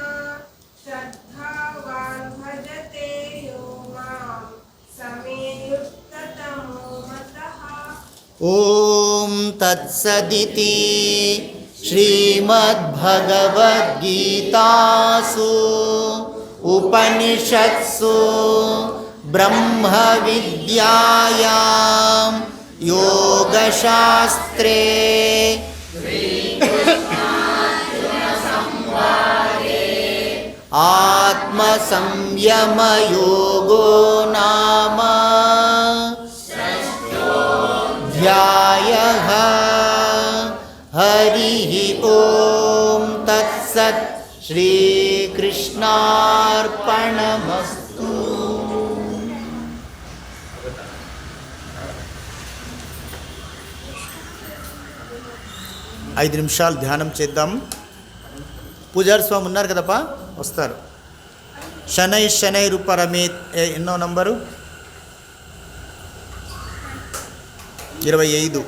श्रद्धावान् भजते यो मां समे युक्ततमो मतः ఓం తత్సదితి శ్రీమద్భగవద్గీతాసు ఉపనిషత్సు బ్రహ్మ విద్యాయాం యోగశాస్త్రే ఆత్మ సంయమయోగో నామ ధ్యాయః. హరిః ఓం తత్సత్. శ్రీకృష్ణార్పణమస్తు. 5 నిమిషాలు ధ్యానం చేద్దాం. పూజారి స్వామి ఉన్నారు కదప్పా, వస్తారు. శనై శనై రూపరమేత్. ఎన్నో నంబరు? 25.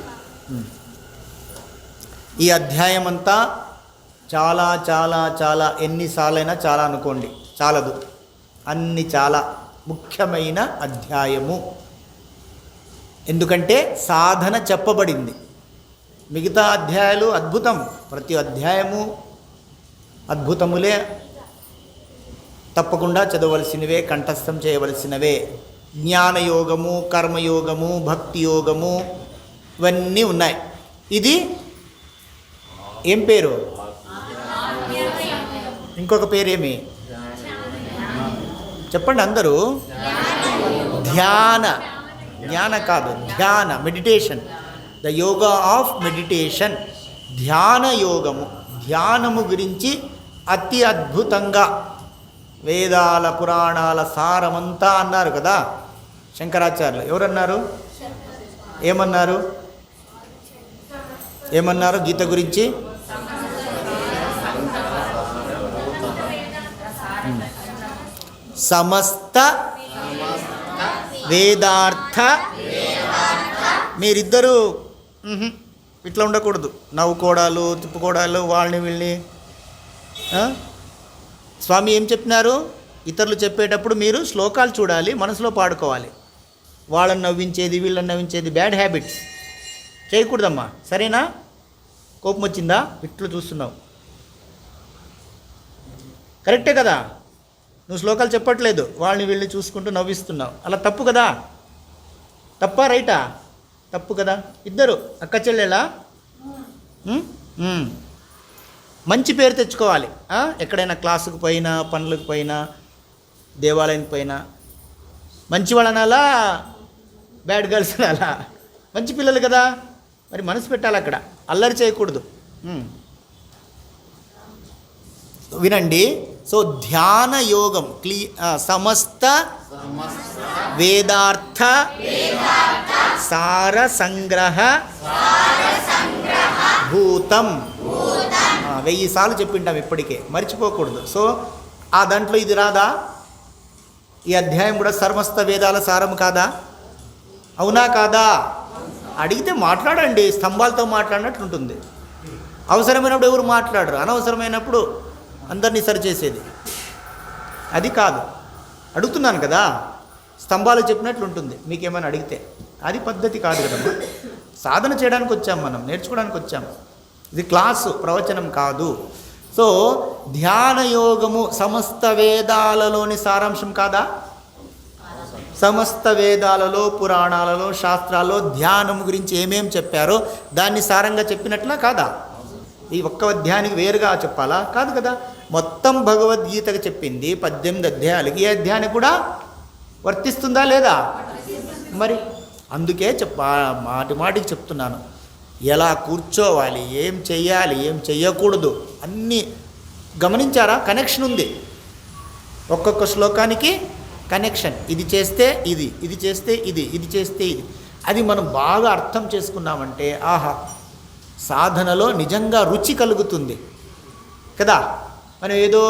ఈ అధ్యాయం అంతా చాలా చాలా చాలా ఎన్నిసార్లైనా చాలా అనుకోండి, చాలదు. అన్ని చాలా ముఖ్యమైన అధ్యాయము. ఎందుకంటే సాధన చెప్పబడింది. మిగతా అధ్యాయాలు అద్భుతం, ప్రతి అధ్యాయము అద్భుతములే, తప్పకుండా చదవలసినవే, కంఠస్థం చేయవలసినవే. జ్ఞానయోగము, కర్మయోగము, భక్తి యోగము ఇవన్నీ ఉన్నాయి. ఇది ఏం పేరు? ఇంకొక పేరేమి చెప్పండి అందరూ? ధ్యాన. జ్ఞాన కాదు, ధ్యాన, meditation. The yoga of meditation, ధ్యాన యోగము. ధ్యానము గురించి అతి అద్భుతంగా వేదాల పురాణాల సారమంతా అన్నారు కదా శంకరాచార్యులు. ఎవరన్నారు? ఏమన్నారు? ఏమన్నారు గీత గురించి? సమస్త వేదార్థ. మీరిద్దరూ ఇట్లా ఉండకూడదు, నవ్వుకోవడాలు, తిప్పుకోవడాలు, వాళ్ళని వీళ్ళని. స్వామి ఏం చెప్పినారు? ఇతరులు చెప్పేటప్పుడు మీరు శ్లోకాలు చూడాలి, మనసులో పాడుకోవాలి. వాళ్ళని నవ్వించేది, వీళ్ళని నవ్వించేది బ్యాడ్ హ్యాబిట్స్ చేయకూడదమ్మా. సరేనా? కోపం వచ్చిందా? ఇట్లు చూస్తున్నావు, కరెక్టే కదా? నువ్వు శ్లోకాలు చెప్పట్లేదు, వాళ్ళని వీళ్ళని చూసుకుంటూ నవ్విస్తున్నావు, అలా తప్పు కదా? తప్పా రైటా? తప్పు కదా. ఇద్దరు అక్క చెల్లెలా మంచి పేరు తెచ్చుకోవాలి. ఎక్కడైనా క్లాసుకు పోయినా, పనులకు పోయినా, దేవాలయానికి పోయినా మంచి వాళ్ళు అనాలా, బ్యాడ్ గర్ల్స్ అనాలా? మంచి పిల్లలు కదా, మరి మనసు పెట్టాలి అక్కడ, అల్లరి చేయకూడదు. వినండి. సో ధ్యాన యోగం సమస్త వేదార్థ సార సంగ్రహ భూతం. 1000 సార్లు చెప్పింటాం ఇప్పటికే, మర్చిపోకూడదు. సో ఆ దాంట్లో ఇది రాదా? ఈ అధ్యాయం కూడా సమస్త వేదాల సారం కాదా? అవునా కాదా? అడిగితే మాట్లాడండి, స్తంభాలతో మాట్లాడినట్లు ఉంటుంది. అవసరమైనప్పుడు ఎవరు మాట్లాడరు, అనవసరమైనప్పుడు అందరినీ సరిచేసేది అది కాదు. అడుగుతున్నాను కదా, స్తంభాలు చెప్పినట్లు ఉంటుంది మీకేమైనా అడిగితే. అది పద్ధతి కాదు కదమ్మా. సాధన చేయడానికి వచ్చాం, మనం నేర్చుకోవడానికి వచ్చాం. ఇది క్లాసు, ప్రవచనం కాదు. సో ధ్యాన యోగము సమస్త వేదాలలోని సారాంశం కాదా? సమస్త వేదాలలో, పురాణాలలో, శాస్త్రాల్లో ధ్యానం గురించి ఏమేం చెప్పారో దాన్ని సారంగా చెప్పినట్లా కాదా? ఈ ఒక్క అధ్యాయానికి వేరుగా చెప్పాలా? కాదు కదా. మొత్తం భగవద్గీతకు చెప్పింది 18 అధ్యాయాలకి. ఈ అధ్యాయానికి కూడా వర్తిస్తుందా లేదా? మరి అందుకే మాటికి చెప్తున్నాను, ఎలా కూర్చోవాలి, ఏం చెయ్యాలి, ఏం చెయ్యకూడదు అన్నీ గమనించారా? కనెక్షన్ ఉంది, ఒక్కొక్క శ్లోకానికి కనెక్షన్. ఇది చేస్తే ఇది, ఇది చేస్తే ఇది, ఇది చేస్తే ఇది. అది మనం బాగా అర్థం చేసుకున్నామంటే ఆహా, సాధనలో నిజంగా రుచి కలుగుతుంది కదా. మనం ఏదో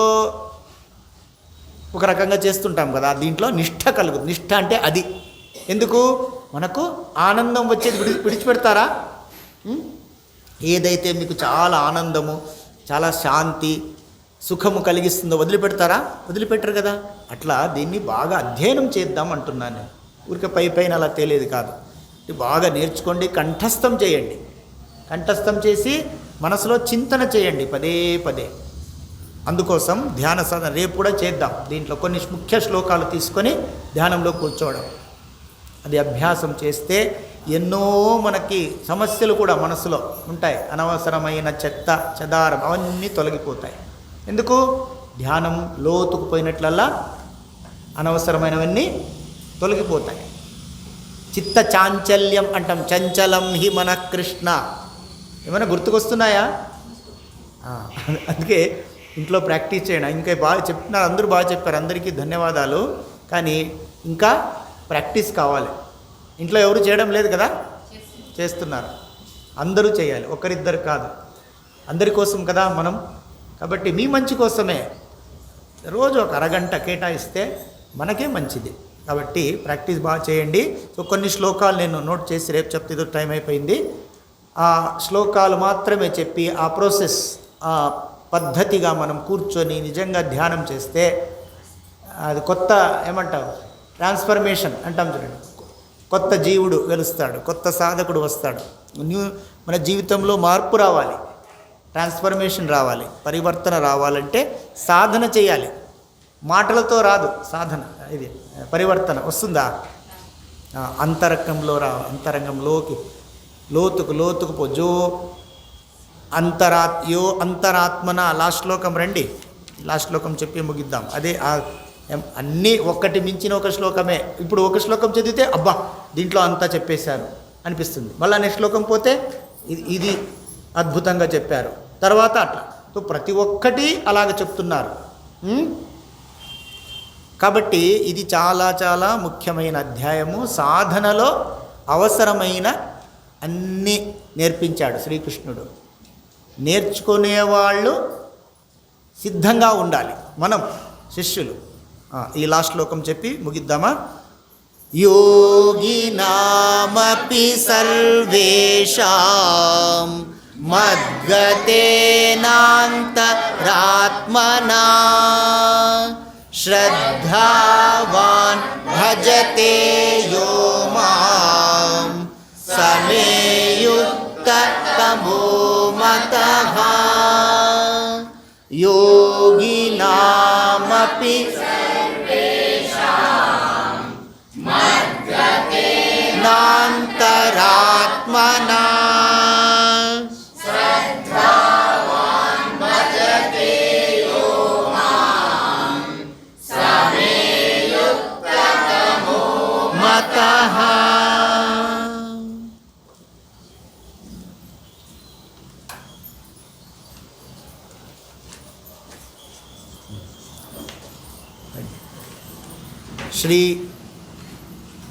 ఒక రకంగా చేస్తుంటాం కదా, దీంట్లో నిష్ఠ కలుగుతుంది. నిష్ఠ అంటే అది. ఎందుకు? మనకు ఆనందం వచ్చేది విడిచిపెడతారా? ఏదైతే మీకు చాలా ఆనందము, చాలా శాంతి, సుఖము కలిగిస్తుందో వదిలిపెడతారా? వదిలిపెట్టరు కదా. అట్లా దీన్ని బాగా అధ్యయనం చేద్దాం అంటున్నాను నేను. ఊరికే పైన అలా తేలేదు కాదు. బాగా నేర్చుకోండి, కంఠస్థం చేయండి. కంఠస్థం చేసి మనసులో చింతన చేయండి పదే పదే. అందుకోసం ధ్యాన సాధన రేపు కూడా చేద్దాం. దీంట్లో కొన్ని ముఖ్య శ్లోకాలు తీసుకొని ధ్యానంలో కూర్చోవడం, అది అభ్యాసం చేస్తే ఎన్నో మనకి సమస్యలు కూడా మనసులో ఉంటాయి. అనవసరమైన చెత్త చెదారం అవన్నీ తొలగిపోతాయి. ఎందుకు? ధ్యానం లోతుకు పోయినట్లల్లా అనవసరమైనవన్నీ తొలగిపోతాయి. చిత్త చాంచల్యం అంటాం, చంచలం హి మన కృష్ణ. ఏమైనా గుర్తుకొస్తున్నాయా? అందుకే ఇంట్లో ప్రాక్టీస్ చేయండి. ఇంకా బాగా చెప్తున్నారు, అందరూ బాగా చెప్పారు, అందరికీ ధన్యవాదాలు. కానీ ఇంకా ప్రాక్టీస్ కావాలి. ఇంట్లో ఎవరు చేయడం లేదు కదా, చేస్తున్నారు. అందరూ చేయాలి, ఒకరిద్దరు కాదు, అందరి కోసం కదా మనం. కాబట్టి మీ మంచి కోసమే రోజు ఒక అరగంట కేటాయిస్తే మనకే మంచిది. కాబట్టి ప్రాక్టీస్ బాగా చేయండి. సో కొన్ని శ్లోకాలు నేను నోట్ చేసి రేపు చెప్తే ఇది టైం అయిపోయింది. ఆ శ్లోకాలు మాత్రమే చెప్పి ఆ ప్రాసెస్ పద్ధతిగా మనం కూర్చొని నిజంగా ధ్యానం చేస్తే అది కొత్త ఏమంటారు ట్రాన్స్ఫర్మేషన్ అంటాం చూడండి. కొత్త జీవుడు వెలుస్తాడు, కొత్త సాధకుడు వస్తాడు. మన జీవితంలో మార్పు రావాలి, ట్రాన్స్ఫర్మేషన్ రావాలి, పరివర్తన రావాలంటే సాధన చేయాలి. మాటలతో రాదు సాధన. ఇది పరివర్తన వస్తుందా? అంతరంగంలోకి లోతుకు పో. అంతరాత్మన. లాస్ట్ శ్లోకం రండి, లాస్ట్ శ్లోకం చెప్పి ముగిద్దాం. అదే అన్నీ ఒక్కటి మించిన ఒక శ్లోకమే. ఇప్పుడు ఒక శ్లోకం చదివితే అబ్బా దీంట్లో అంతా చెప్పేశారు అనిపిస్తుంది. మళ్ళీ నెక్స్ట్ శ్లోకం పోతే ఇది అద్భుతంగా చెప్పారు, తర్వాత అట్లా. సో ప్రతి ఒక్కటి అలాగ చెప్తున్నారు. కాబట్టి ఇది చాలా చాలా ముఖ్యమైన అధ్యాయము. సాధనలో అవసరమైన అన్నీ నేర్పించాడు శ్రీకృష్ణుడు. నేర్చుకునేవాళ్ళు సిద్ధంగా ఉండాలి, మనం శిష్యులు. ఈ లాస్ట్ శ్లోకం చెప్పి ముగిద్దామా? యోగినామపి సర్వేషాం మద్గతేనాంతరాత్మనా శ్రద్ధావాన్ భజతే యో మాం సమే యుక్తతమో మతః. యోగినామపి నాంతరాత్మనా యుక్తతమో శ్రీ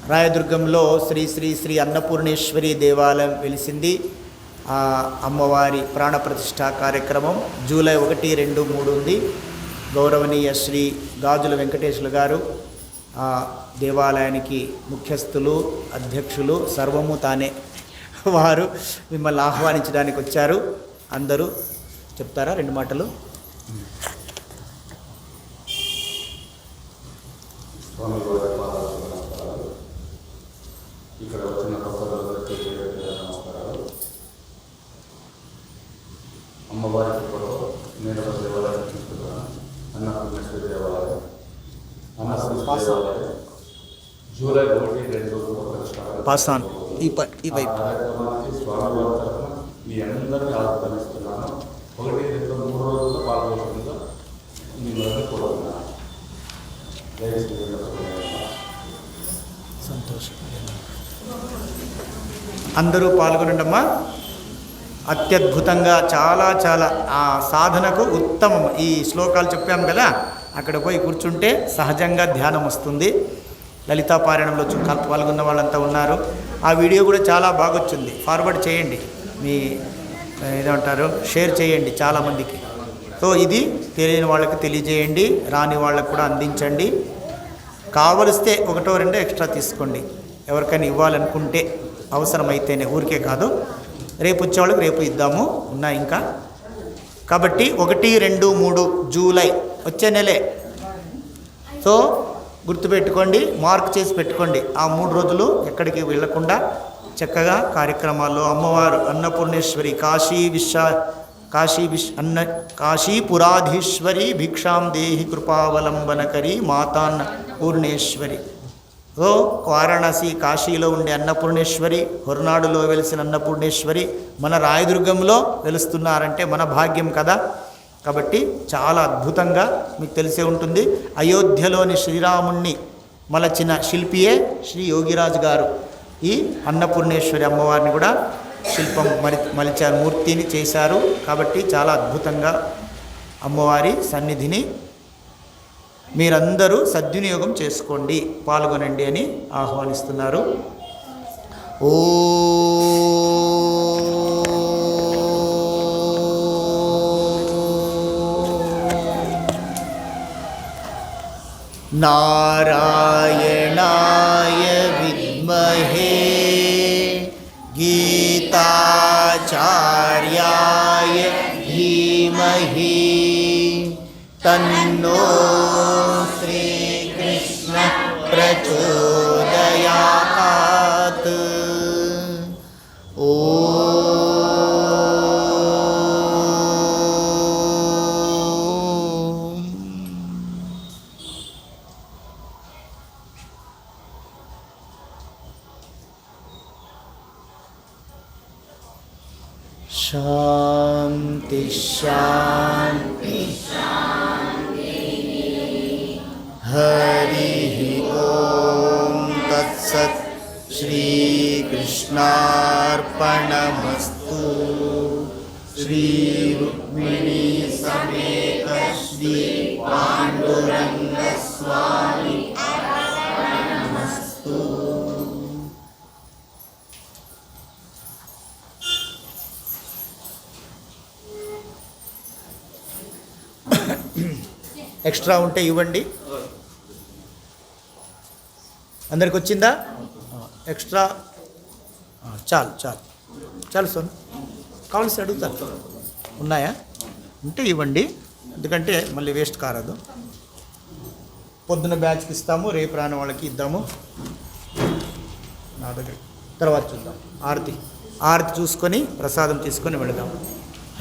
రాయదుర్గంలో శ్రీ శ్రీ శ్రీ అన్నపూర్ణేశ్వరి దేవాలయం వెలిసింది. ఆ అమ్మవారి ప్రాణప్రతిష్ఠ కార్యక్రమం జూలై 1, 2, 3 ఉంది. గౌరవనీయ శ్రీ గాజుల వెంకటేశ్వర గారు ఆ దేవాలయానికి ముఖ్యస్థులు, అధ్యక్షులు, సర్వము తానే. వారు మిమ్మల్ని ఆహ్వానించడానికి వచ్చారు. అందరూ చెప్తారా 2 మాటలు? ఇక్కడ వచ్చిన భక్తులందరికీ నమస్కారాలు. అమ్మవారి కృపలో నేను ఒక దేవాలయం చూస్తున్నాను. అన్నపూర్ణేశ్వరి దేవాలయం, అన్నపూర్ణేశ్వరి దేవాలయం జూలై 1, 2 పాసాన్ ఈ వైపు కార్యక్రమానికి స్వామివారి తరఫున మీ అందరినీ ఆహ్వానిస్తున్నాను. 1, 2, 3 రోజుల్లో పాల్గొనకుండా మిమ్మల్ని కోరుతున్నాను. జై శ్రీరామ్. సంతోషం. అందరూ పాల్గొనండమ్మా. అత్యద్భుతంగా చాలా చాలా ఆ సాధనకు ఉత్తమం. ఈ శ్లోకాలు చెప్పాం కదా, అక్కడ పోయి కూర్చుంటే సహజంగా ధ్యానం వస్తుంది. లలితా పారాయణంలో పాల్గొన్న వాళ్ళంతా ఉన్నారు. ఆ వీడియో కూడా చాలా బాగొచ్చింది. ఫార్వర్డ్ చేయండి, మీ ఏమంటారు, షేర్ చేయండి చాలామందికి. సో ఇది తెలియని వాళ్ళకి తెలియజేయండి, రాని వాళ్ళకు కూడా అందించండి. కావలిస్తే 1, 2 ఎక్స్ట్రా తీసుకోండి, ఎవరికైనా ఇవ్వాలనుకుంటే, అవసరమైతేనే, ఊరికే కాదు. రేపు వచ్చేవాళ్ళకి రేపు ఇద్దాము, ఉన్నాయి ఇంకా. కాబట్టి 1, 2, 3 జూలై వచ్చే నెలే. సో గుర్తుపెట్టుకోండి, మార్క్ చేసి పెట్టుకోండి. ఆ 3 రోజులు ఎక్కడికి వెళ్ళకుండా చక్కగా కార్యక్రమాల్లో అమ్మవారు అన్నపూర్ణేశ్వరి కాశీపురాధీశ్వరి భిక్షాం దేహి కృపావలంబనకరి మాతాన్న పూర్ణేశ్వరి. ఓ వారణాసి కాశీలో ఉండే అన్నపూర్ణేశ్వరి, హొరనాడులో వెలిసిన అన్నపూర్ణేశ్వరి మన రాయదుర్గంలో వెలుస్తున్నారంటే మన భాగ్యం కదా. కాబట్టి చాలా అద్భుతంగా మీకు తెలిసే ఉంటుంది. అయోధ్యలోని శ్రీరాముణ్ణి మలచిన శిల్పియే శ్రీ యోగిరాజు గారు. ఈ అన్నపూర్ణేశ్వరి అమ్మవారిని కూడా శిల్పం మలిచారు, మూర్తిని చేశారు. కాబట్టి చాలా అద్భుతంగా అమ్మవారి సన్నిధిని మీరందరూ సద్వినియోగం చేసుకోండి, పాల్గొనండి అని ఆహ్వానిస్తున్నారు. ఓ నారాయణాయ విద్మహే గీతాచార్యాయ ధీమహి తన్నో శ్రీకృష్ణ ప్రచోదయాత్. ఓ శాంతి శాంతి హరి ఓం తత్సత్. శ్రీకృష్ణార్పణమస్తు. శ్రీ రుక్మిణీ సమేత శ్రీ పాండురంగ స్వామి అర్పణమస్తు. ఎక్స్ట్రా ఉంటే ఇవ్వండి. అందరికి వచ్చిందా? ఎక్స్ట్రా చాలు చాలు చాలు సోను, కావాల్సి అడుగుతాను. ఉన్నాయా? ఉంటే ఇవ్వండి, ఎందుకంటే మళ్ళీ వేస్ట్ కారదు. పొద్దున బ్యాచ్కి ఇస్తాము, రేపు రాని వాళ్ళకి ఇద్దాము. నా దగ్గర తర్వాత చూద్దాం. ఆరతి చూసుకొని ప్రసాదం తీసుకొని వెళదాం.